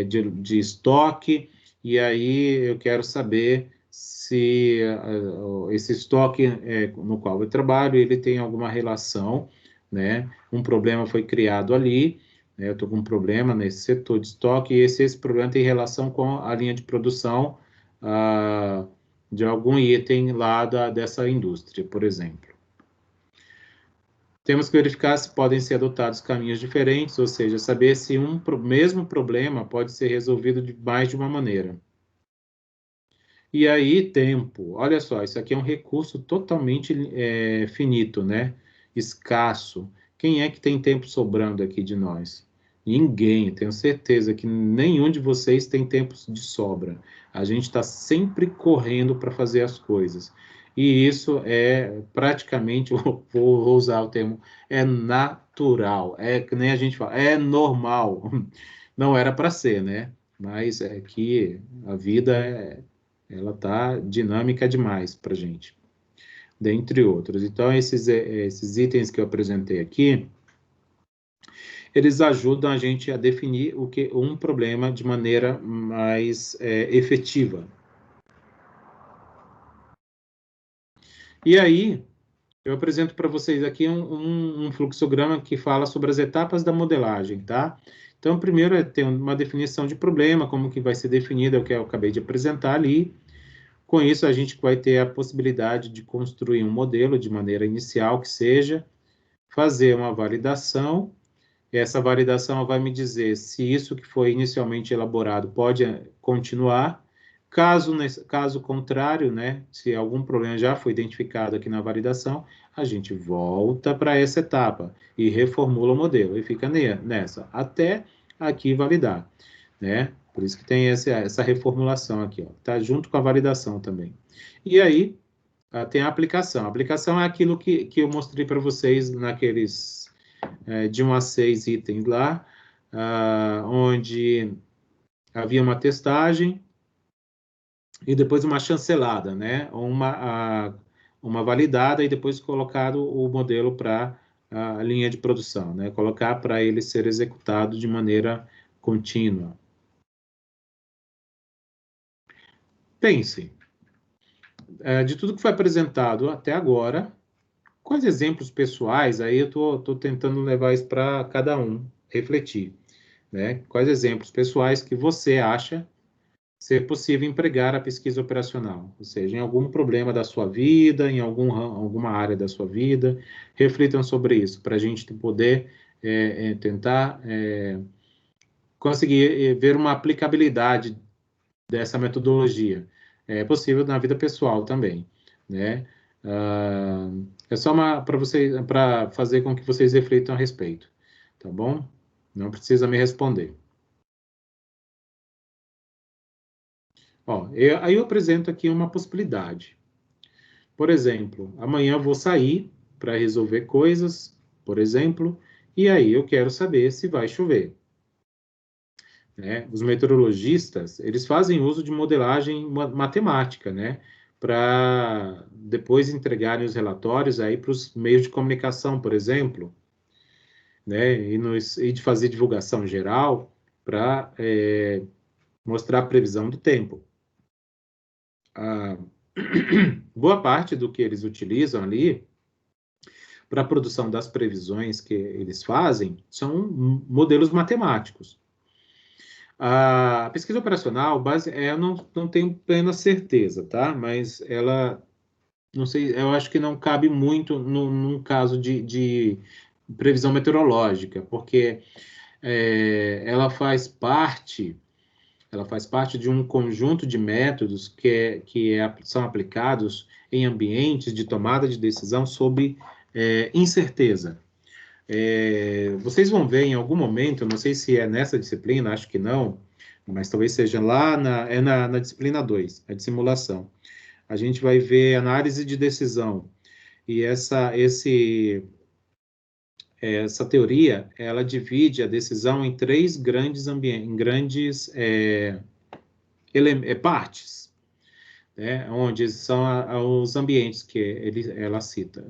de estoque e aí eu quero saber se esse estoque no qual eu trabalho, ele tem alguma relação, né? Um problema foi criado ali, né? Eu estou com um problema nesse setor de estoque e esse problema tem relação com a linha de produção, de algum item lá dessa indústria, por exemplo. Temos que verificar se podem ser adotados caminhos diferentes, ou seja, saber se mesmo problema pode ser resolvido de mais de uma maneira. E aí, tempo. Olha só, isso aqui é um recurso totalmente finito, né? Escasso. Quem é que tem tempo sobrando aqui de nós? Ninguém, tenho certeza que nenhum de vocês tem tempo de sobra. A gente está sempre correndo para fazer as coisas. E isso é praticamente, vou usar o termo, é natural. É que nem a gente fala, é normal. Não era para ser, né? Mas é que a vida ela tá dinâmica demais para gente, dentre outros. Então, esses itens que eu apresentei aqui, eles ajudam a gente a definir um problema de maneira mais efetiva. E aí, eu apresento para vocês aqui um fluxograma que fala sobre as etapas da modelagem, tá? Então, primeiro é ter uma definição de problema, como que vai ser definido, é o que eu acabei de apresentar ali. Com isso, a gente vai ter a possibilidade de construir um modelo de maneira inicial, que seja fazer uma validação. Essa validação vai me dizer se isso que foi inicialmente elaborado pode continuar. Caso contrário, né, se algum problema já foi identificado aqui na validação, a gente volta para essa etapa e reformula o modelo e fica nessa, até aqui validar, né? Por isso que tem essa reformulação aqui, ó, tá junto com a validação também. E aí, tem a aplicação. A aplicação é aquilo que eu mostrei para vocês naqueles de 1 a 6 itens lá, onde havia uma testagem e depois uma chancelada, né? Uma validada e depois colocado o modelo para a linha de produção, né? Colocar para ele ser executado de maneira contínua. Pense, de tudo que foi apresentado até agora, quais exemplos pessoais, aí eu estou tentando levar isso para cada um refletir, né? Quais exemplos pessoais que você acha ser possível empregar a pesquisa operacional, ou seja, em algum problema da sua vida, em alguma área da sua vida, reflitam sobre isso, para a gente poder tentar conseguir ver uma aplicabilidade dessa metodologia. É possível na vida pessoal também, né? É só para vocês, para fazer com que vocês reflitam a respeito, tá bom? Não precisa me responder. Ó, aí eu apresento aqui uma possibilidade. Por exemplo, amanhã eu vou sair para resolver coisas, por exemplo, e aí eu quero saber se vai chover, né? Os meteorologistas, eles fazem uso de modelagem matemática, né? Para depois entregarem os relatórios aí para os meios de comunicação, por exemplo, né? E de fazer divulgação geral para mostrar a previsão do tempo. Boa parte do que eles utilizam ali para a produção das previsões que eles fazem são modelos matemáticos. A pesquisa operacional, eu não tenho plena certeza, tá? Mas ela, não sei, eu acho que não cabe muito num caso de previsão meteorológica, porque ela faz parte de um conjunto de métodos que são aplicados em ambientes de tomada de decisão sob incerteza. Vocês vão ver em algum momento, não sei se é nessa disciplina, acho que não, mas talvez seja lá na disciplina 2, a de simulação. A gente vai ver análise de decisão. E essa teoria, ela divide a decisão em três grandes ambientes, em grandes partes, né? Onde são os ambientes que ela cita.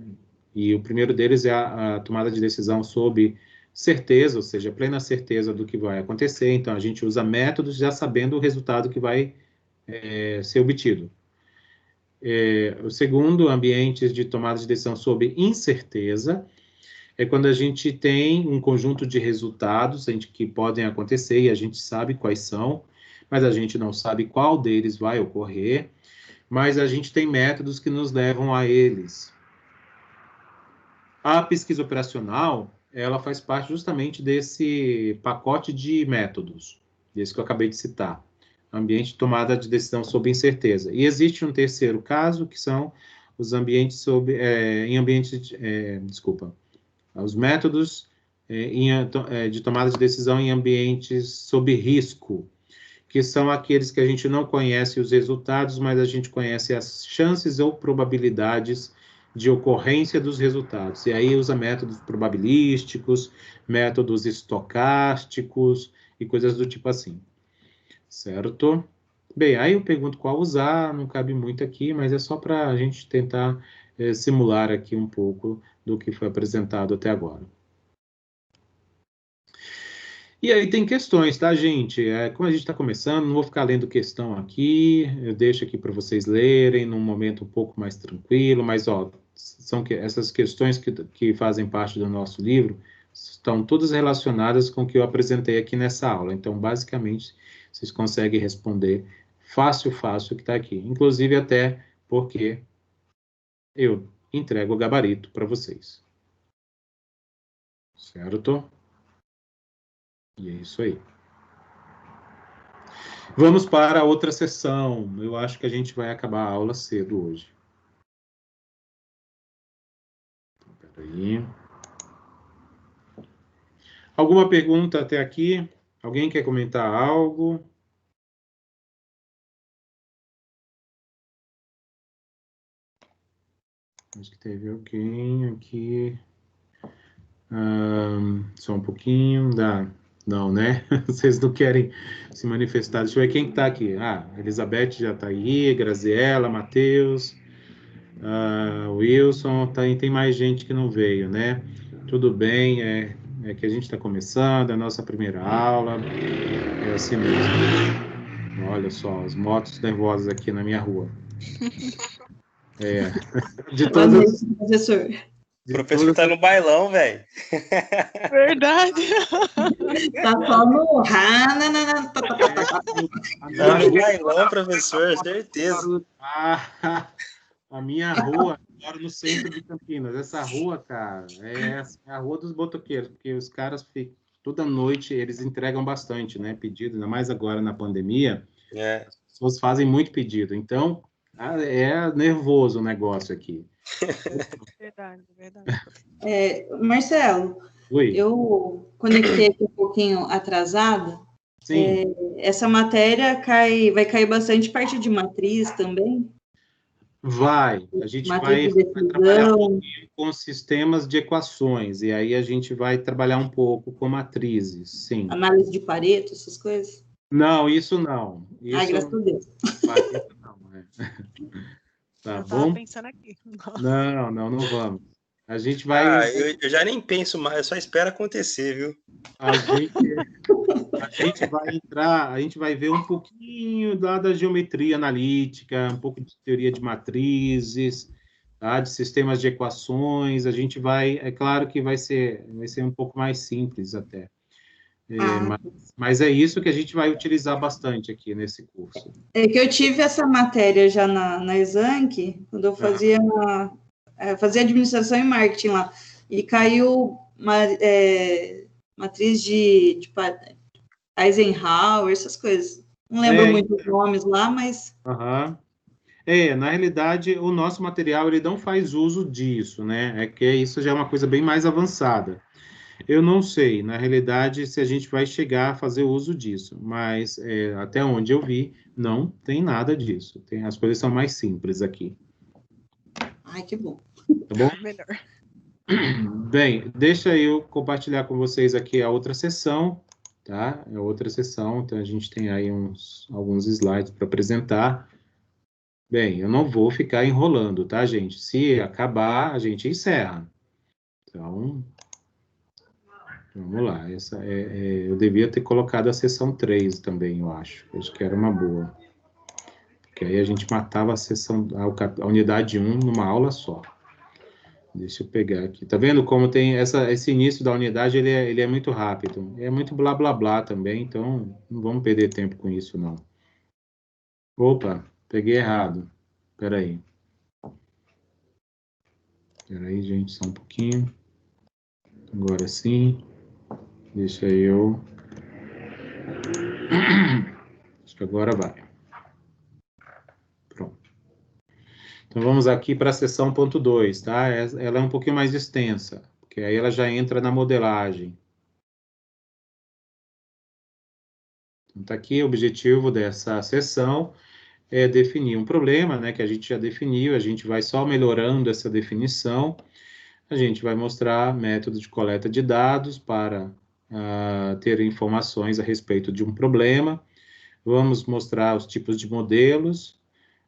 E o primeiro deles é a tomada de decisão sob certeza, ou seja, plena certeza do que vai acontecer. Então, a gente usa métodos já sabendo o resultado que vai ser obtido. O segundo, ambientes de tomada de decisão sob incerteza, é quando a gente tem um conjunto de resultados que podem acontecer e a gente sabe quais são, mas a gente não sabe qual deles vai ocorrer, mas a gente tem métodos que nos levam a eles. A pesquisa operacional, ela faz parte justamente desse pacote de métodos, desse que eu acabei de citar, ambiente de tomada de decisão sob incerteza. E existe um terceiro caso, que são os ambientes os métodos de tomada de decisão em ambientes sob risco, que são aqueles que a gente não conhece os resultados, mas a gente conhece as chances ou probabilidades de ocorrência dos resultados. E aí usa métodos probabilísticos, métodos estocásticos e coisas do tipo assim. Certo? Bem, aí eu pergunto qual usar, não cabe muito aqui, mas é só para a gente tentar simular aqui um pouco do que foi apresentado até agora. E aí tem questões, tá, gente? Como a gente está começando, não vou ficar lendo questão aqui, eu deixo aqui para vocês lerem num momento um pouco mais tranquilo, mas, ó, essas questões que fazem parte do nosso livro estão todas relacionadas com o que eu apresentei aqui nessa aula. Então, basicamente, vocês conseguem responder fácil o que está aqui. Inclusive, até porque eu entrego o gabarito para vocês. Certo? E é isso aí. Vamos para a outra sessão. Eu acho que a gente vai acabar a aula cedo hoje. Peraí. Alguma pergunta até aqui? Alguém quer comentar algo? Acho que teve alguém aqui. Só um pouquinho. Não, né? Vocês não querem se manifestar. Deixa eu ver quem está aqui. Elizabeth já está aí, Graziela, Matheus, Wilson, tem mais gente que não veio, né? Tudo bem, é que a gente está começando, é a nossa primeira aula, é assim mesmo. Olha só, as motos nervosas aqui na minha rua. De Boa noite, todas... professor. O professor tá no bailão, velho. Verdade. Tá só no... Tá no bailão, professor, certeza. A minha rua, eu moro no centro de Campinas. Essa rua, cara, é a rua dos botoqueiros, porque os caras ficam toda noite, eles entregam bastante, né? Pedido, ainda mais agora na pandemia. As pessoas fazem muito pedido. Então, é nervoso o negócio aqui. Verdade. Marcelo, Oi. eu conectei aqui um pouquinho atrasada. Sim. Essa matéria vai cair bastante parte de matriz também? Vai. A gente vai trabalhar um pouquinho com sistemas de equações, e aí a gente vai trabalhar um pouco com matrizes, sim. Análise de Pareto, essas coisas? Não, isso não. Ai, graças a Deus. Pareto não, Tá eu bom? tava pensando aqui. Não vamos. A gente vai... eu já nem penso mais, eu só espero acontecer, viu? A gente vai entrar, a gente vai ver um pouquinho da geometria analítica, um pouco de teoria de matrizes, tá? De sistemas de equações. A gente vai, é claro que vai ser um pouco mais simples até. Mas é isso que a gente vai utilizar bastante aqui nesse curso. É que eu tive essa matéria já na Exanc, quando eu fazia administração e marketing lá, e caiu matriz de Eisenhower, essas coisas. Não lembro muito os nomes lá, mas... Na realidade, o nosso material ele não faz uso disso, né? É que isso já é uma coisa bem mais avançada. Eu não sei, na realidade, se a gente vai chegar a fazer uso disso, mas até onde eu vi, não tem nada disso. As coisas são mais simples aqui. Ai, que bom. Tá bom? Melhor. Bem, deixa eu compartilhar com vocês aqui a outra sessão, tá? É outra sessão, então a gente tem aí alguns slides para apresentar. Bem, eu não vou ficar enrolando, tá, gente? Se acabar, a gente encerra. Então, vamos lá. Eu devia ter colocado a sessão 3 também, eu acho. Acho que era uma boa. Porque aí a gente matava a unidade 1 numa aula só. Deixa eu pegar aqui. Tá vendo como tem esse início da unidade, ele é muito rápido. É muito blá, blá, blá também, então não vamos perder tempo com isso, não. Opa, peguei errado. Espera aí. Espera aí, gente, só um pouquinho. Agora sim. Deixa eu... Acho que agora vai. Pronto. Então, vamos aqui para a seção ponto 2, tá? Ela é um pouquinho mais extensa, que aí ela já entra na modelagem. Então, tá aqui o objetivo dessa sessão é definir um problema, né, que a gente já definiu, a gente vai só melhorando essa definição, a gente vai mostrar método de coleta de dados para ter informações a respeito de um problema, vamos mostrar os tipos de modelos,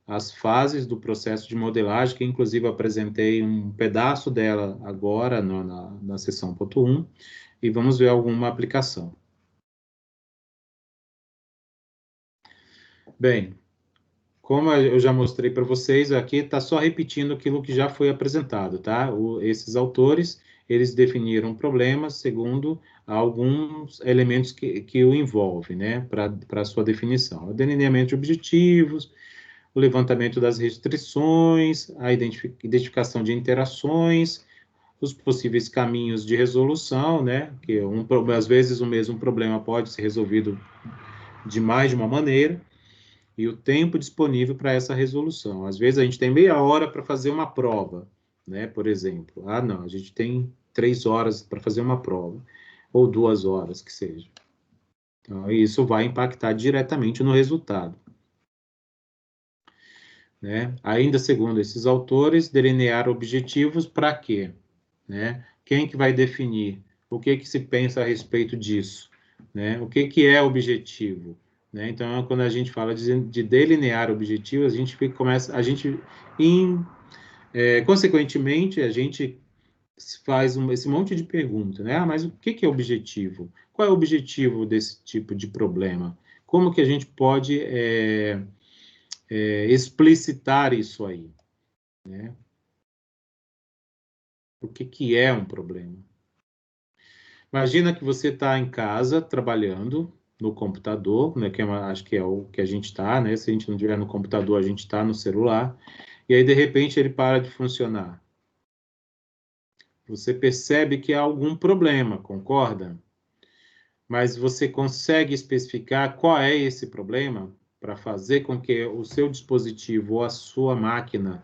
as fases do processo de modelagem, que inclusive eu apresentei um pedaço dela agora na sessão ponto 1, e vamos ver alguma aplicação. Bem, como eu já mostrei para vocês, aqui está só repetindo aquilo que já foi apresentado, tá? Esses autores, eles definiram problemas segundo alguns elementos que o envolvem, né? Para a sua definição. O delineamento de objetivos, o levantamento das restrições, a identificação de interações, os possíveis caminhos de resolução, né? Que às vezes o mesmo problema pode ser resolvido de mais de uma maneira, e o tempo disponível para essa resolução. Às vezes a gente tem meia hora para fazer uma prova, né? Por exemplo. Ah, não, a gente tem 3 horas para fazer uma prova, ou 2 horas, que seja. Então, isso vai impactar diretamente no resultado. Né? Ainda segundo esses autores, delinear objetivos para quê? Né? Quem que vai definir? O que se pensa a respeito disso? Né? O que é objetivo? Né? Então, quando a gente fala de delinear objetivos, a gente consequentemente, a gente faz esse monte de pergunta, né? Ah, mas o que é objetivo? Qual é o objetivo desse tipo de problema? Como que a gente pode explicitar isso aí? Né? O que é um problema? Imagina que você está em casa trabalhando no computador, né, acho que é o que a gente está, né? Se a gente não estiver no computador, a gente está no celular, e aí de repente ele para de funcionar. Você percebe que há algum problema, concorda? Mas você consegue especificar qual é esse problema para fazer com que o seu dispositivo ou a sua máquina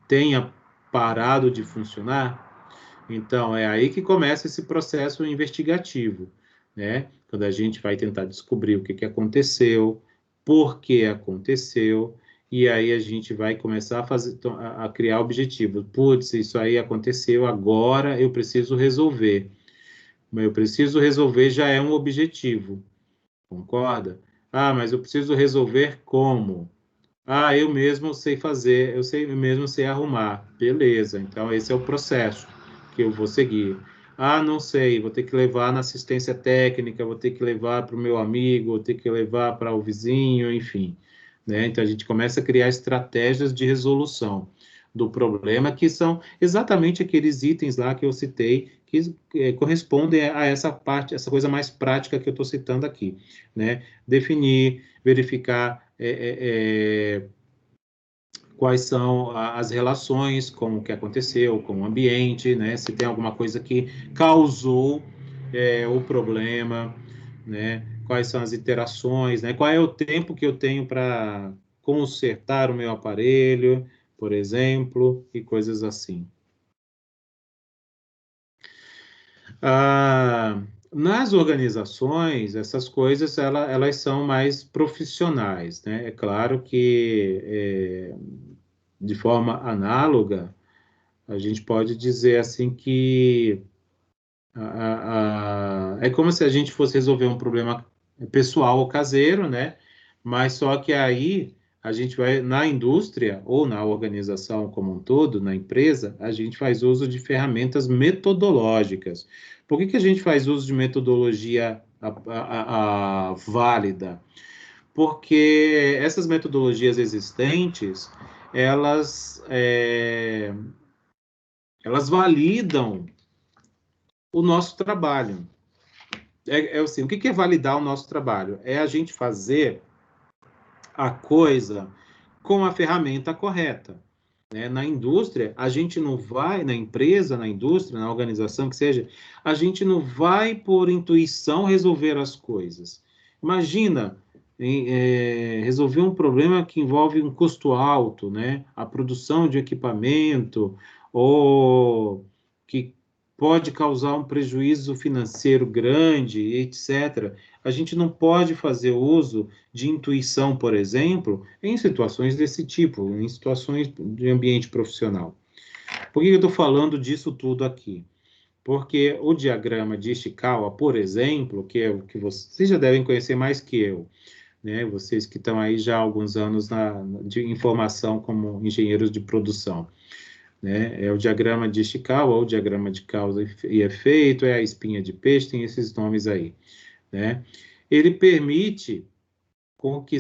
tenha parado de funcionar? Então, é aí que começa esse processo investigativo, né? Quando a gente vai tentar descobrir o que aconteceu, por que aconteceu, e aí a gente vai começar a criar objetivos. Putz, isso aí aconteceu, agora eu preciso resolver. Mas eu preciso resolver já é um objetivo, concorda? Ah, mas eu preciso resolver como? Ah, eu mesmo sei fazer, eu mesmo sei arrumar. Beleza, então esse é o processo que eu vou seguir. Ah, não sei, vou ter que levar na assistência técnica, vou ter que levar para o meu amigo, vou ter que levar para o vizinho, enfim. Né? Então a gente começa a criar estratégias de resolução do problema, que são exatamente aqueles itens lá que eu citei, que correspondem a essa parte, essa coisa mais prática que eu estou citando aqui. Né? Definir, verificar quais são as relações com o que aconteceu, com o ambiente, né? Se tem alguma coisa que causou o problema, né? Quais são as interações, né? Qual é o tempo que eu tenho para consertar o meu aparelho, por exemplo, e coisas assim. Nas organizações, essas coisas elas são mais profissionais, né? É claro que, de forma análoga, a gente pode dizer assim que é como se a gente fosse resolver um problema pessoal ou caseiro, né? Mas só que aí a gente vai, na indústria ou na organização como um todo, na empresa, a gente faz uso de ferramentas metodológicas. Por que a gente faz uso de metodologia válida? Porque essas metodologias existentes, elas validam o nosso trabalho. Assim, o que é validar o nosso trabalho? É a gente fazer a coisa com a ferramenta correta. Né? Na indústria, a gente não vai, na empresa, na indústria, na organização que seja, a gente não vai por intuição resolver as coisas. Imagina resolver um problema que envolve um custo alto, né? A produção de equipamento, ou que pode causar um prejuízo financeiro grande, etc. A gente não pode fazer uso de intuição, por exemplo, em situações desse tipo, em situações de ambiente profissional. Por que eu estou falando disso tudo aqui? Porque o diagrama de Ishikawa, por exemplo, que é o que vocês já devem conhecer mais que eu, né? Vocês que estão aí já há alguns anos de informação como engenheiros de produção, né? É o diagrama de Ishikawa, ou o diagrama de causa e efeito, é a espinha de peixe, tem esses nomes aí, né? Ele permite com que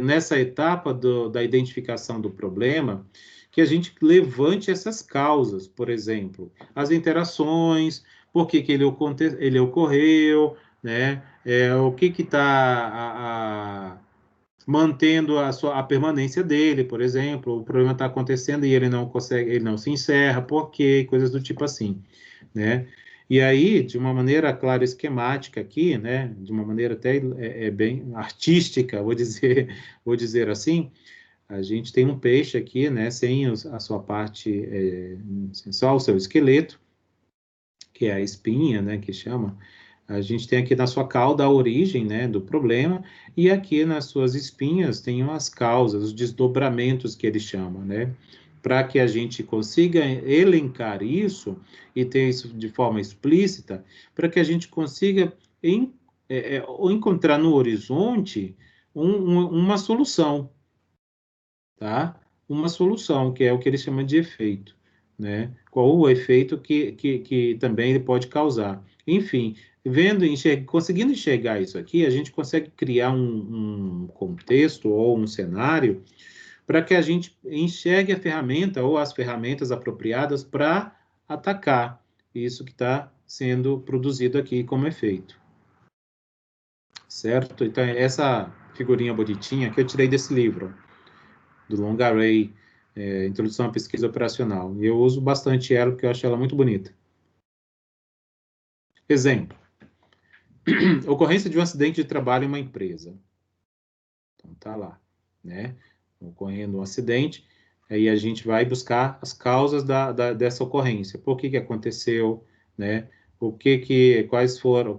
nessa etapa da identificação do problema, que a gente levante essas causas, por exemplo, as interações, por que ele ocorreu, né? O que está mantendo a permanência dele, por exemplo, o problema está acontecendo e ele não consegue, ele não se encerra, por quê? Coisas do tipo assim, né? E aí, de uma maneira clara, esquemática aqui, né? De uma maneira até bem artística, vou dizer assim, a gente tem um peixe aqui, né? Sem a sua parte, só o seu esqueleto, que é a espinha, né? Que chama. A gente tem aqui na sua cauda a origem, né, do problema, e aqui nas suas espinhas tem as causas, os desdobramentos que ele chama, né? Para que a gente consiga elencar isso e ter isso de forma explícita, para que a gente consiga encontrar no horizonte uma solução, tá? Uma solução, que é o que ele chama de efeito, né? Qual o efeito que também ele pode causar. Enfim, conseguindo enxergar isso aqui, a gente consegue criar um contexto ou um cenário para que a gente enxergue a ferramenta ou as ferramentas apropriadas para atacar isso que está sendo produzido aqui como efeito. Certo? Então, essa figurinha bonitinha que eu tirei desse livro, do Long Array, Introdução à Pesquisa Operacional. E eu uso bastante ela porque eu acho ela muito bonita. Exemplo. Ocorrência de um acidente de trabalho em uma empresa. Então, tá lá, né? Ocorrendo um acidente, aí a gente vai buscar as causas dessa ocorrência. Por que aconteceu, né? Quais foram,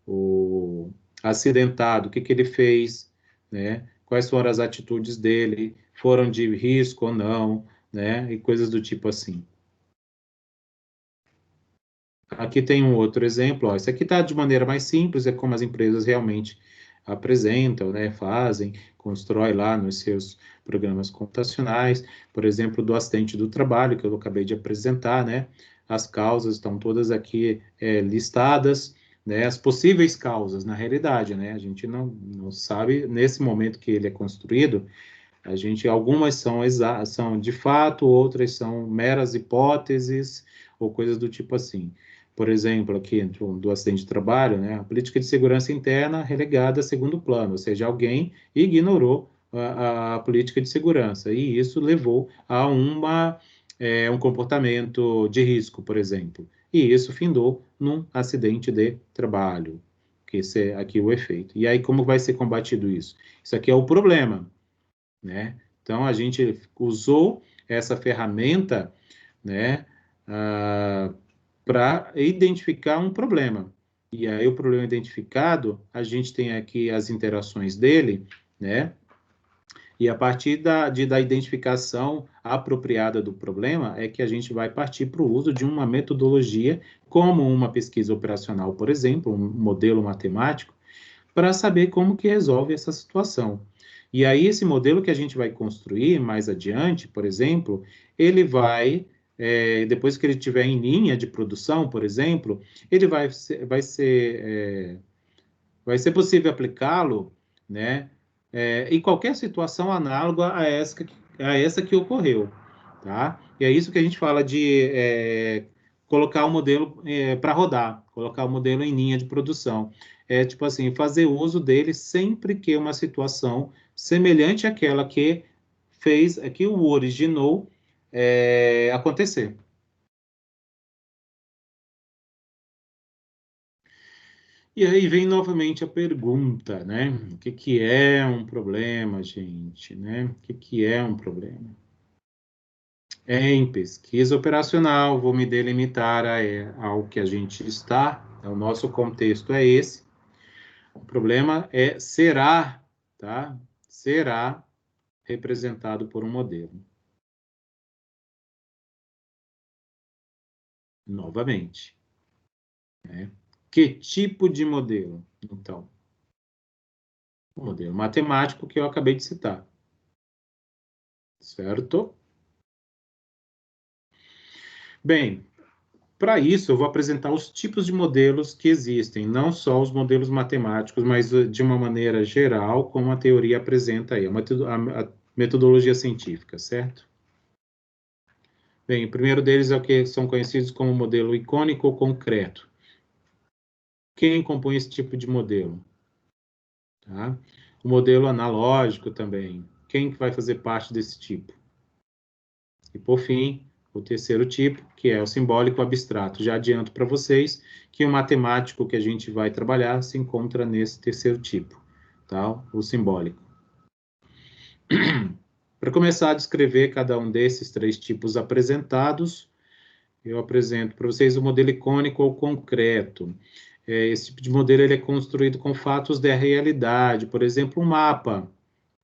o acidentado, o que ele fez, né? Quais foram as atitudes dele, foram de risco ou não, né? E coisas do tipo assim. Aqui tem um outro exemplo, ó. Esse aqui está de maneira mais simples, é como as empresas realmente apresentam, né, fazem, constrói lá nos seus programas computacionais, por exemplo, do acidente do trabalho, que eu acabei de apresentar, né, as causas estão todas aqui listadas, né, as possíveis causas, na realidade, né, a gente não sabe, nesse momento que ele é construído, algumas são de fato, outras são meras hipóteses, ou coisas do tipo assim. Por exemplo, aqui do acidente de trabalho, né, a política de segurança interna relegada a segundo plano, ou seja, alguém ignorou a política de segurança, e isso levou a um comportamento de risco, por exemplo. E isso findou num acidente de trabalho, que esse é aqui o efeito. E aí, como vai ser combatido isso? Isso aqui é o problema, né? Então, a gente usou essa ferramenta, né, para identificar um problema. E aí, o problema identificado, a gente tem aqui as interações dele, né? E a partir da identificação apropriada do problema, é que a gente vai partir para o uso de uma metodologia, como uma pesquisa operacional, por exemplo, um modelo matemático, para saber como que resolve essa situação. E aí, esse modelo que a gente vai construir mais adiante, por exemplo, ele vai, depois que ele estiver em linha de produção, por exemplo, ele vai ser possível aplicá-lo, né, em qualquer situação análoga a essa que ocorreu, tá? E é isso que a gente fala de colocar o modelo para rodar, colocar o modelo em linha de produção. É tipo assim, fazer uso dele sempre que uma situação semelhante àquela que o originou acontecer. E aí vem novamente a pergunta, né? O que é um problema, gente, né? O que é um problema? Em pesquisa operacional, vou me delimitar ao que a gente está, o nosso contexto é esse. O problema será, tá? Será representado por um modelo. Novamente, né? Que tipo de modelo? Então, o modelo matemático que eu acabei de citar. Certo? Bem, para isso, eu vou apresentar os tipos de modelos que existem, não só os modelos matemáticos, mas de uma maneira geral, como a teoria apresenta aí, a metodologia científica, certo? Bem, o primeiro deles é o que são conhecidos como modelo icônico ou concreto. Quem compõe esse tipo de modelo? Tá? O modelo analógico também. Quem que vai fazer parte desse tipo? E, por fim, o terceiro tipo, que é o simbólico abstrato. Já adianto para vocês que o matemático que a gente vai trabalhar se encontra nesse terceiro tipo, tá? O simbólico. Para começar a descrever cada um desses três tipos apresentados, eu apresento para vocês o modelo icônico ou concreto. Esse tipo de modelo ele é construído com fatos da realidade, por exemplo, um mapa,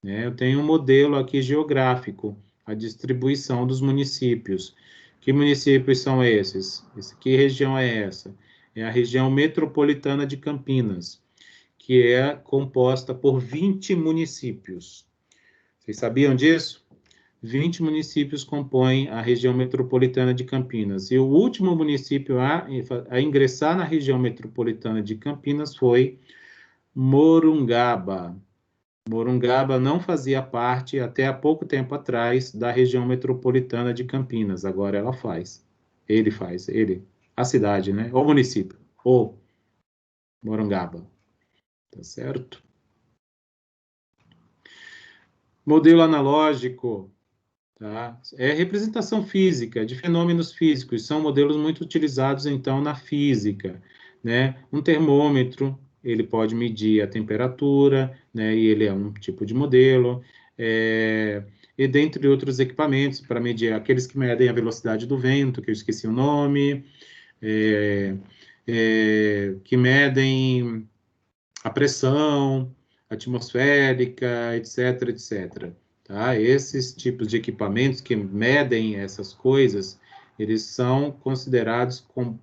né? Eu tenho um modelo aqui geográfico, a distribuição dos municípios. Que municípios são esses? Que região é essa? É a região metropolitana de Campinas, que é composta por 20 municípios. Vocês sabiam disso? 20 municípios compõem a região metropolitana de Campinas. E o último município a ingressar na região metropolitana de Campinas foi Morungaba. Morungaba não fazia parte, até há pouco tempo atrás, da região metropolitana de Campinas. Agora ela faz. Ele. A cidade, né? O município. O Morungaba. Tá certo? Modelo analógico, tá? É representação física de fenômenos físicos. São modelos muito utilizados, então, na física, né? Um termômetro, ele pode medir a temperatura, né? E ele é um tipo de modelo. E dentre outros equipamentos, para medir aqueles que medem a velocidade do vento, que eu esqueci o nome, que medem a pressão atmosférica, etc, etc. Tá? Esses tipos de equipamentos que medem essas coisas, eles são considerados como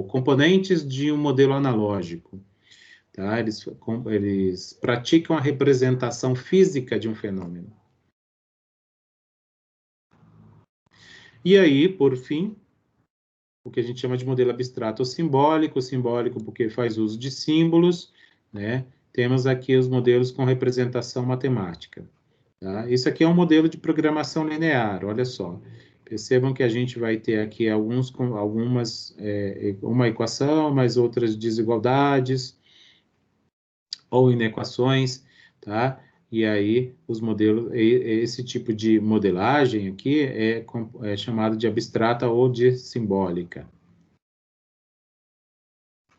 componentes de um modelo analógico. Tá? Eles praticam a representação física de um fenômeno. E aí, por fim, o que a gente chama de modelo abstrato ou simbólico porque faz uso de símbolos, né? Temos aqui os modelos com representação matemática. Tá? Isso aqui é um modelo de programação linear, olha só. Percebam que a gente vai ter aqui uma equação, mais outras desigualdades ou inequações, tá? E aí, os modelos, esse tipo de modelagem aqui é chamado de abstrata ou de simbólica.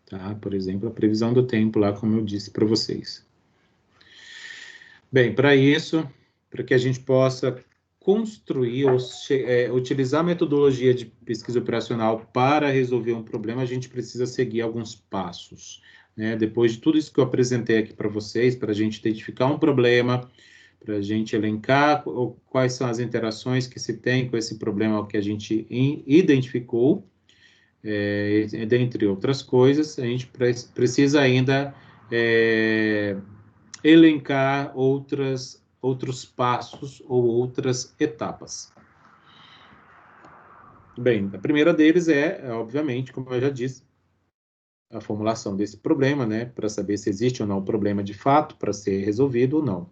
Tá? Por exemplo, a previsão do tempo lá, como eu disse para vocês. Bem, para isso, para que a gente possa construir ou utilizar a metodologia de pesquisa operacional para resolver um problema, a gente precisa seguir alguns passos, né? Depois de tudo isso que eu apresentei aqui para vocês, para a gente identificar um problema, para a gente elencar quais são as interações que se tem com esse problema que a gente identificou, dentre outras coisas, a gente precisa ainda elencar outros passos ou outras etapas. Bem, a primeira deles obviamente, como eu já disse, a formulação desse problema, né, para saber se existe ou não um problema de fato para ser resolvido ou não.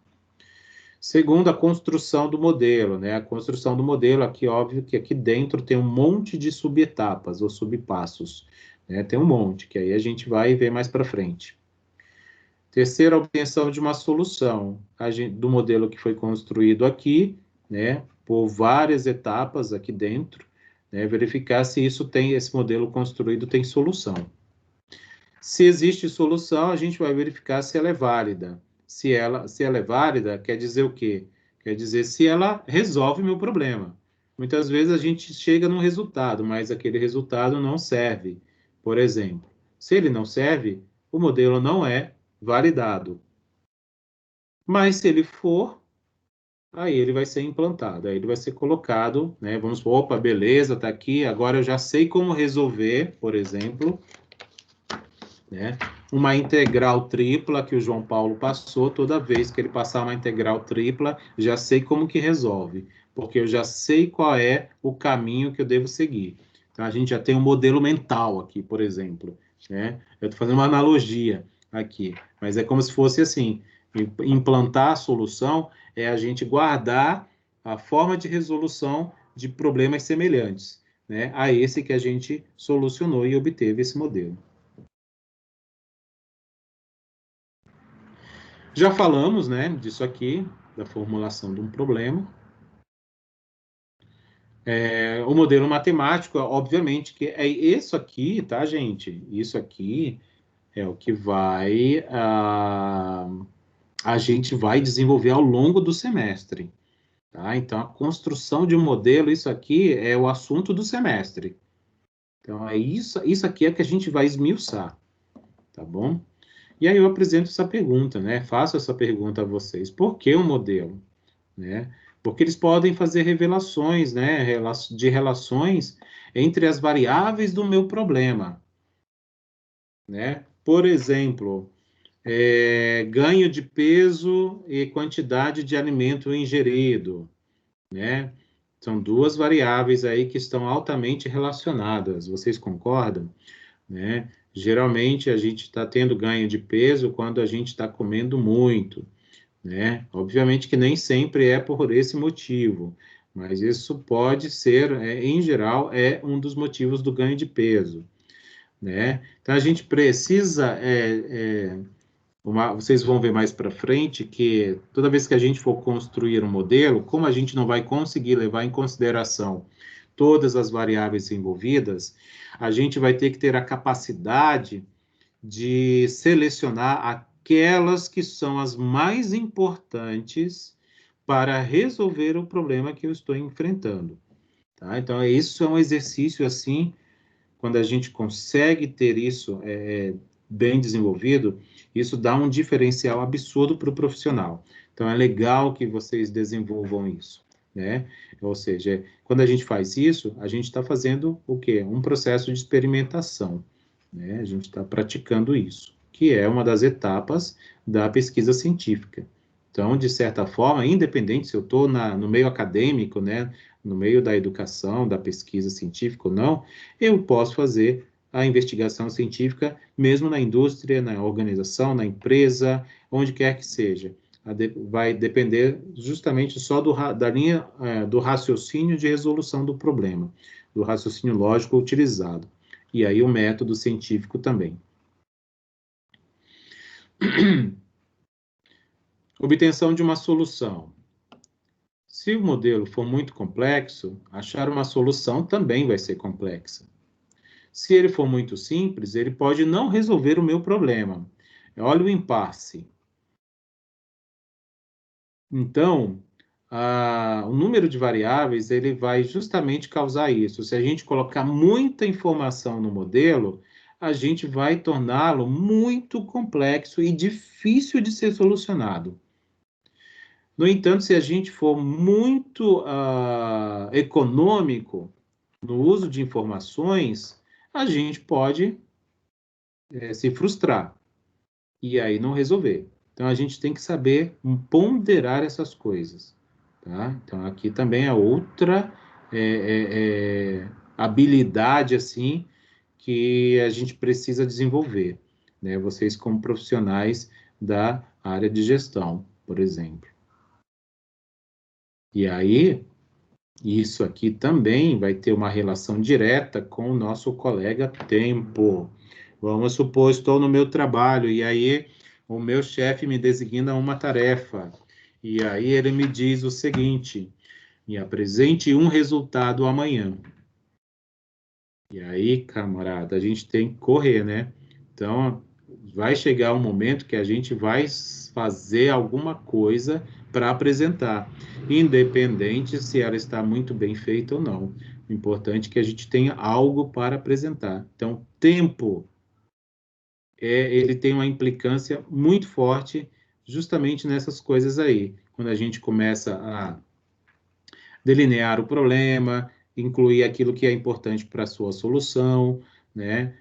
Segundo, a construção do modelo, né? A construção do modelo, aqui, óbvio que aqui dentro tem um monte de subetapas ou subpassos, né? Tem um monte, que aí a gente vai ver mais para frente. Terceiro, a obtenção de uma solução do modelo que foi construído aqui, né? Por várias etapas aqui dentro, né? Verificar se esse modelo construído tem solução. Se existe solução, a gente vai verificar se ela é válida. Se ela é válida, quer dizer o quê? Quer dizer, se ela resolve meu problema. Muitas vezes a gente chega num resultado, mas aquele resultado não serve. Por exemplo, se ele não serve, o modelo não é validado. Mas se ele for, aí ele vai ser implantado, aí ele vai ser colocado, né? Vamos supor, opa, beleza, tá aqui, agora eu já sei como resolver, por exemplo, né? Uma integral tripla que o João Paulo passou, toda vez que ele passar uma integral tripla, já sei como que resolve, porque eu já sei qual é o caminho que eu devo seguir. Então, a gente já tem um modelo mental aqui, por exemplo, né? Eu estou fazendo uma analogia aqui, mas é como se fosse assim, implantar a solução é a gente guardar a forma de resolução de problemas semelhantes, né? A esse que a gente solucionou e obteve esse modelo. Já falamos, né, disso aqui, da formulação de um problema. O modelo matemático, obviamente, que é isso aqui, tá, gente? Isso aqui é o que a gente vai desenvolver ao longo do semestre, tá? Então, a construção de um modelo, isso aqui é o assunto do semestre. Então, isso aqui é que a gente vai esmiuçar, tá bom? E aí eu apresento essa pergunta, né? Faço essa pergunta a vocês. Por que um modelo? Né? Porque eles podem fazer revelações, né? De relações entre as variáveis do meu problema, né? Por exemplo, ganho de peso e quantidade de alimento ingerido, né? São duas variáveis aí que estão altamente relacionadas. Vocês concordam? Né? Geralmente a gente está tendo ganho de peso quando a gente está comendo muito, né? Obviamente que nem sempre é por esse motivo, mas isso pode ser, em geral, é um dos motivos do ganho de peso, né? Então a gente precisa, vocês vão ver mais para frente que toda vez que a gente for construir um modelo, como a gente não vai conseguir levar em consideração todas as variáveis envolvidas, a gente vai ter que ter a capacidade de selecionar aquelas que são as mais importantes para resolver o problema que eu estou enfrentando. Tá? Então, isso é um exercício assim, quando a gente consegue ter isso bem desenvolvido, isso dá um diferencial absurdo para o profissional. Então, é legal que vocês desenvolvam isso, né? Ou seja, quando a gente faz isso, a gente está fazendo o quê? Um processo de experimentação, né? A gente está praticando isso, que é uma das etapas da pesquisa científica. Então, de certa forma, independente se eu estou no meio acadêmico, né, no meio da educação, da pesquisa científica ou não, eu posso fazer a investigação científica mesmo na indústria, na organização, na empresa, onde quer que seja. Vai depender justamente só da linha do raciocínio de resolução do problema, do raciocínio lógico utilizado. E aí o método científico também. Obtenção de uma solução. Se o modelo for muito complexo, achar uma solução também vai ser complexa. Se ele for muito simples, ele pode não resolver o meu problema. Olha o impasse. Então, o número de variáveis ele vai justamente causar isso. Se a gente colocar muita informação no modelo, a gente vai torná-lo muito complexo e difícil de ser solucionado. No entanto, se a gente for muito econômico no uso de informações, a gente pode se frustrar e aí não resolver. Então, a gente tem que saber ponderar essas coisas. Tá? Então, aqui também é outra habilidade, assim, que a gente precisa desenvolver, né? Vocês como profissionais da área de gestão, por exemplo. E aí, isso aqui também vai ter uma relação direta com o nosso colega tempo. Vamos supor, estou no meu trabalho e aí o meu chefe me designa uma tarefa. E aí ele me diz o seguinte: me apresente um resultado amanhã. E aí, camarada, a gente tem que correr, né? Então, vai chegar um momento que a gente vai fazer alguma coisa para apresentar, independente se ela está muito bem feita ou não. O importante é que a gente tenha algo para apresentar. Então, tempo, ele tem uma implicância muito forte justamente nessas coisas aí. Quando a gente começa a delinear o problema, incluir aquilo que é importante para a sua solução, né?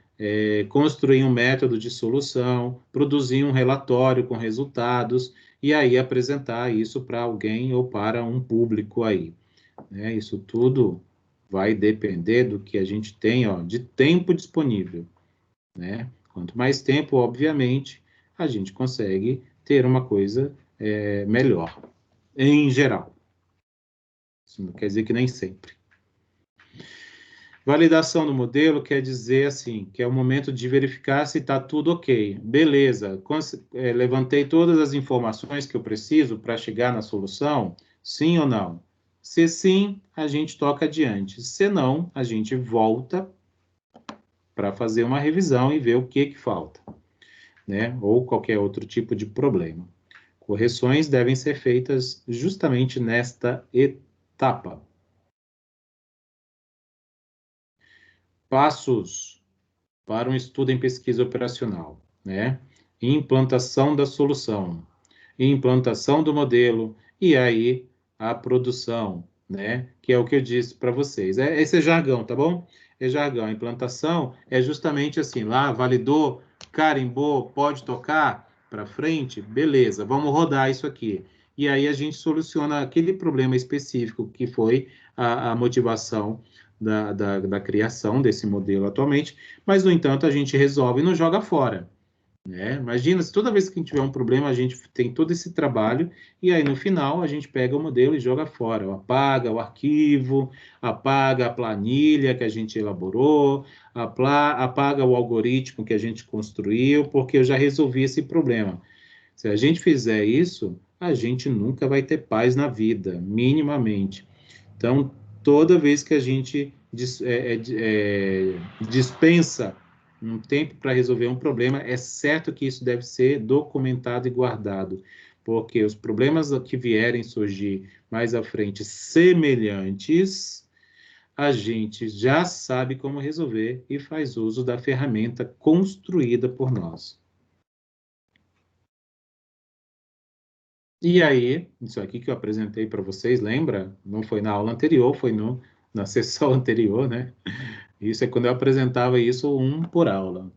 Construir um método de solução, produzir um relatório com resultados, e aí apresentar isso para alguém ou para um público aí, né? Isso tudo vai depender do que a gente tem, ó, de tempo disponível, né? Quanto mais tempo, obviamente, a gente consegue ter uma coisa melhor, em geral. Isso não quer dizer que nem sempre. Validação do modelo quer dizer assim, que é o momento de verificar se está tudo ok. Beleza, levantei todas as informações que eu preciso para chegar na solução? Sim ou não? Se sim, a gente toca adiante. Se não, a gente volta para fazer uma revisão e ver o que falta, né? Ou qualquer outro tipo de problema. Correções devem ser feitas justamente nesta etapa. Passos para um estudo em pesquisa operacional, né? Implantação da solução, implantação do modelo e aí a produção, né? Que é o que eu disse para vocês. Esse é jargão, tá bom? É jargão. A implantação é justamente assim, lá validou, carimbou, pode tocar para frente, beleza, vamos rodar isso aqui. E aí a gente soluciona aquele problema específico que foi a motivação da criação desse modelo atualmente, mas, no entanto, a gente resolve e não joga fora, né? Imagina se toda vez que a gente tiver um problema, a gente tem todo esse trabalho, e aí, no final, a gente pega o modelo e joga fora, ou apaga o arquivo, apaga a planilha que a gente elaborou, apaga o algoritmo que a gente construiu, porque eu já resolvi esse problema. Se a gente fizer isso, a gente nunca vai ter paz na vida, minimamente. Então, toda vez que a gente dispensa um tempo para resolver um problema, é certo que isso deve ser documentado e guardado, porque os problemas que vierem surgir mais à frente semelhantes, a gente já sabe como resolver e faz uso da ferramenta construída por nós. E aí, isso aqui que eu apresentei para vocês, lembra? Não foi na aula anterior, foi na sessão anterior, né? Isso é quando eu apresentava isso um por aula.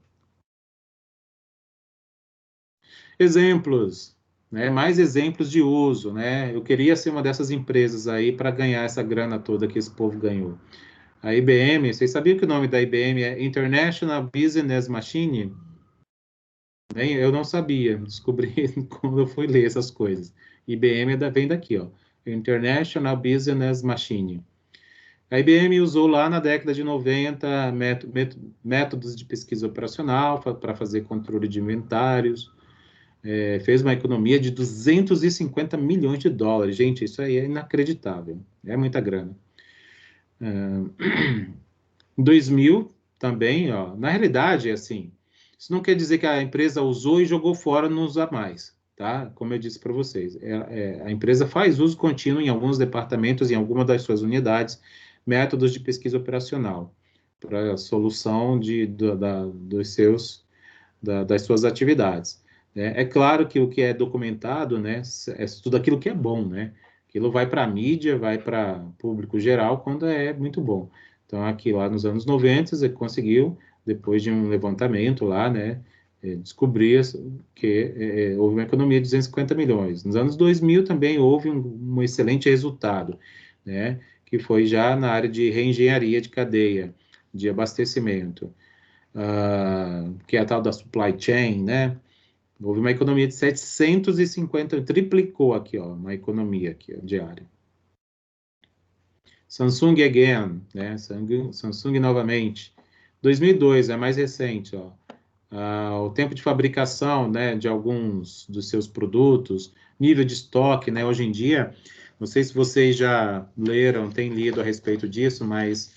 Exemplos, né? Mais exemplos de uso, né? Eu queria ser uma dessas empresas aí para ganhar essa grana toda que esse povo ganhou. A IBM, vocês sabiam que o nome da IBM é International Business Machine? Eu não sabia, descobri quando eu fui ler essas coisas. IBM vem daqui, ó. International Business Machine. A IBM usou lá na década de 90 métodos de pesquisa operacional para fazer controle de inventários, fez uma economia de 250 milhões de dólares. Gente, isso aí é inacreditável, é muita grana. Em 2000 também, ó, na realidade, assim, isso não quer dizer que a empresa usou e jogou fora, não usa mais, tá? Como eu disse para vocês, a empresa faz uso contínuo em alguns departamentos, em alguma das suas unidades, métodos de pesquisa operacional para a solução das suas atividades. Né? É claro que o que é documentado, né, é tudo aquilo que é bom, né? Aquilo vai para a mídia, vai para público geral quando é muito bom. Então, aqui lá nos anos 90, você conseguiu, depois de um levantamento lá, né, descobrir que houve uma economia de 250 milhões. Nos anos 2000 também houve um excelente resultado, né, que foi já na área de reengenharia de cadeia, de abastecimento, que é a tal da supply chain, né? Houve uma economia de 750, triplicou aqui, ó, uma economia aqui, ó, diária. Samsung again, né? Samsung novamente. 2002, é mais recente, ó. O tempo de fabricação, né, de alguns dos seus produtos, nível de estoque, né? Hoje em dia, não sei se vocês já leram, têm lido a respeito disso, mas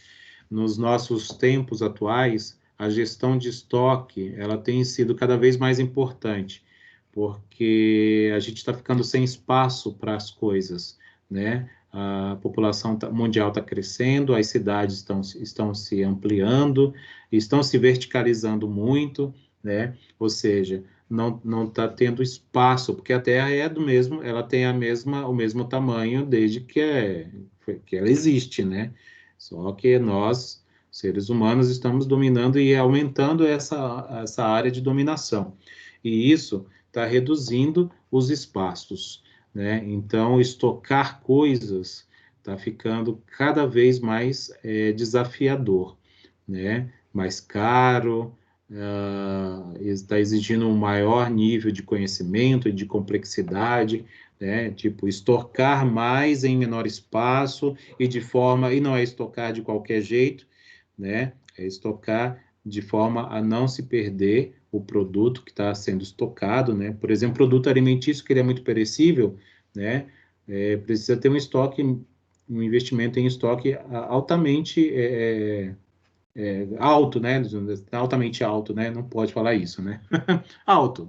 nos nossos tempos atuais, a gestão de estoque, ela tem sido cada vez mais importante, porque a gente está ficando sem espaço para as coisas, né? A população mundial está crescendo, as cidades estão se ampliando, estão se verticalizando muito, né? Ou seja, não está tendo espaço, porque a Terra é do mesmo, ela tem o mesmo tamanho desde que ela existe, né? Só que nós, seres humanos, estamos dominando e aumentando essa área de dominação. E isso está reduzindo os espaços, né? Então, estocar coisas está ficando cada vez mais desafiador, né? Mais caro, está exigindo um maior nível de conhecimento e de complexidade, né? Tipo, estocar mais em menor espaço e não é estocar de qualquer jeito, né? É estocar de forma a não se perder o produto que está sendo estocado, né? Por exemplo, produto alimentício que ele é muito perecível, né? Precisa ter um investimento em estoque altamente alto, né? Altamente alto, né? Não pode falar isso, né? Alto.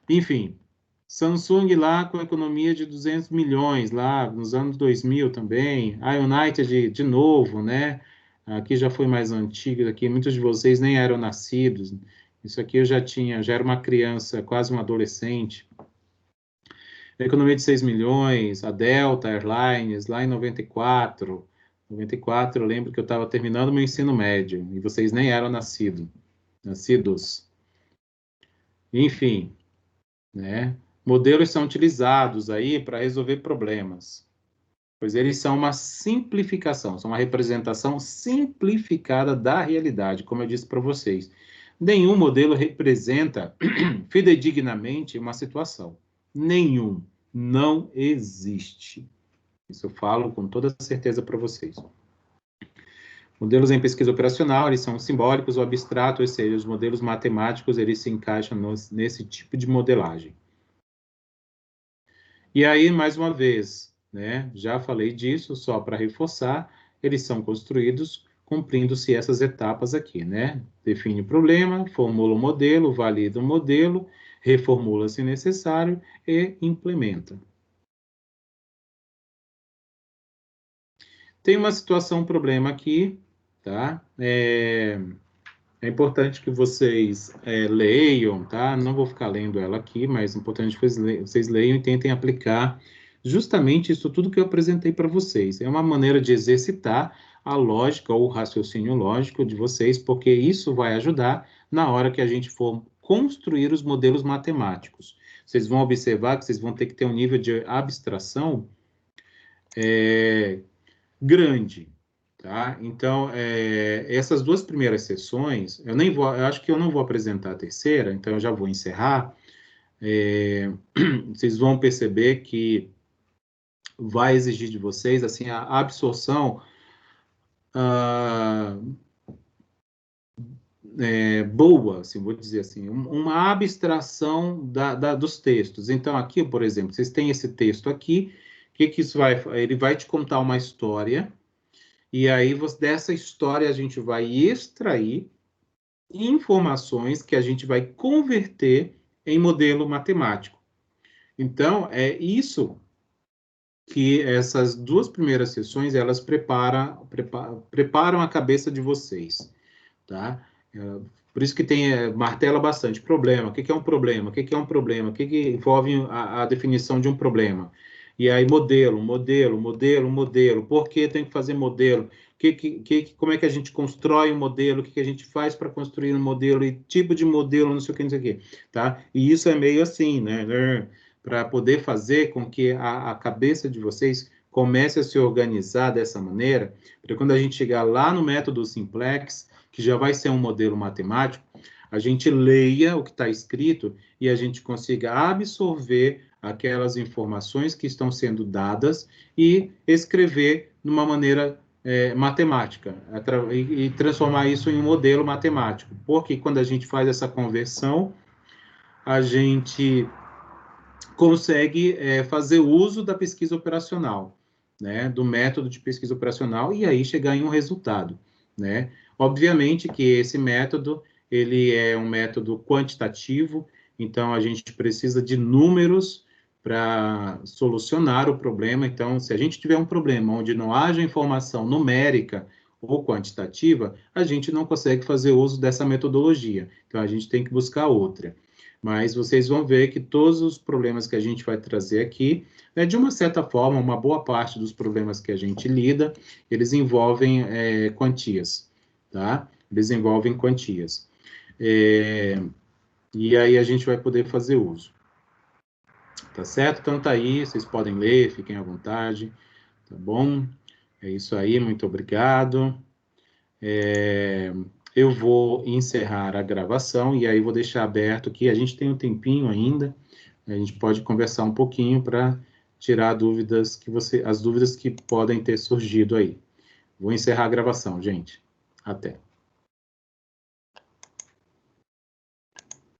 Enfim, Samsung lá com economia de 200 milhões, lá nos anos 2000 também. A United de novo, né? Aqui já foi mais antigo, aqui muitos de vocês nem eram nascidos. Isso aqui eu já era uma criança, quase um adolescente. A economia de 6 milhões, a Delta Airlines, lá em 94. 94, eu lembro que eu estava terminando meu ensino médio, e vocês nem eram nascidos. Enfim, né? Modelos são utilizados aí para resolver problemas, pois eles são uma simplificação, são uma representação simplificada da realidade, como eu disse para vocês. Nenhum modelo representa fidedignamente uma situação. Nenhum. Não existe. Isso eu falo com toda certeza para vocês. Modelos em pesquisa operacional, eles são simbólicos ou abstratos, ou seja, os modelos matemáticos, eles se encaixam nesse tipo de modelagem. E aí, mais uma vez, né, já falei disso, só para reforçar, eles são construídos cumprindo-se essas etapas aqui, né? Define o problema, formula o modelo, valida o modelo, reformula se necessário e implementa. Tem uma situação, um problema aqui, tá? É importante que vocês leiam, tá? Não vou ficar lendo ela aqui, mas é importante que vocês leiam e tentem aplicar justamente isso tudo que eu apresentei para vocês. É uma maneira de exercitar a lógica ou o raciocínio lógico de vocês, porque isso vai ajudar na hora que a gente for construir os modelos matemáticos. Vocês vão observar que vocês vão ter que ter um nível de abstração grande, tá? Então, essas duas primeiras sessões, eu acho que eu não vou apresentar a terceira, então eu já vou encerrar. Vocês vão perceber que vai exigir de vocês, assim, a absorção boa, assim, vou dizer assim, uma abstração dos textos. Então, aqui, por exemplo, vocês têm esse texto aqui, o que isso vai? Ele vai te contar uma história, e aí, dessa história, a gente vai extrair informações que a gente vai converter em modelo matemático. Então, é isso que essas duas primeiras sessões, elas preparam a cabeça de vocês, tá? Por isso que martela bastante. Problema, o que é um problema? O que é um problema? O que envolve a definição de um problema? E aí, modelo. Por que tem que fazer modelo? Como é que a gente constrói um modelo? O que a gente faz para construir um modelo? E tipo de modelo, não sei o que, tá? E isso é meio assim, né? Para poder fazer com que a cabeça de vocês comece a se organizar dessa maneira, para quando a gente chegar lá no método simplex, que já vai ser um modelo matemático, a gente leia o que está escrito e a gente consiga absorver aquelas informações que estão sendo dadas e escrever de uma maneira matemática e transformar isso em um modelo matemático. Porque quando a gente faz essa conversão, a gente consegue fazer uso da pesquisa operacional, né, do método de pesquisa operacional e aí chegar em um resultado, né? Obviamente que esse método, ele é um método quantitativo, Então, a gente precisa de números para solucionar o problema. Então, se a gente tiver um problema onde não haja informação numérica ou quantitativa, a gente não consegue fazer uso dessa metodologia. Então, a gente tem que buscar outra. Mas vocês vão ver que todos os problemas que a gente vai trazer aqui, né, de uma certa forma, uma boa parte dos problemas que a gente lida, eles envolvem quantias, tá? Eles envolvem quantias. E aí a gente vai poder fazer uso. Tá certo? Então tá aí, vocês podem ler, fiquem à vontade, tá bom? É isso aí, muito obrigado. Eu vou encerrar a gravação e aí vou deixar aberto aqui, a gente tem um tempinho ainda, a gente pode conversar um pouquinho para tirar dúvidas as dúvidas que podem ter surgido aí. Vou encerrar a gravação, gente. Até.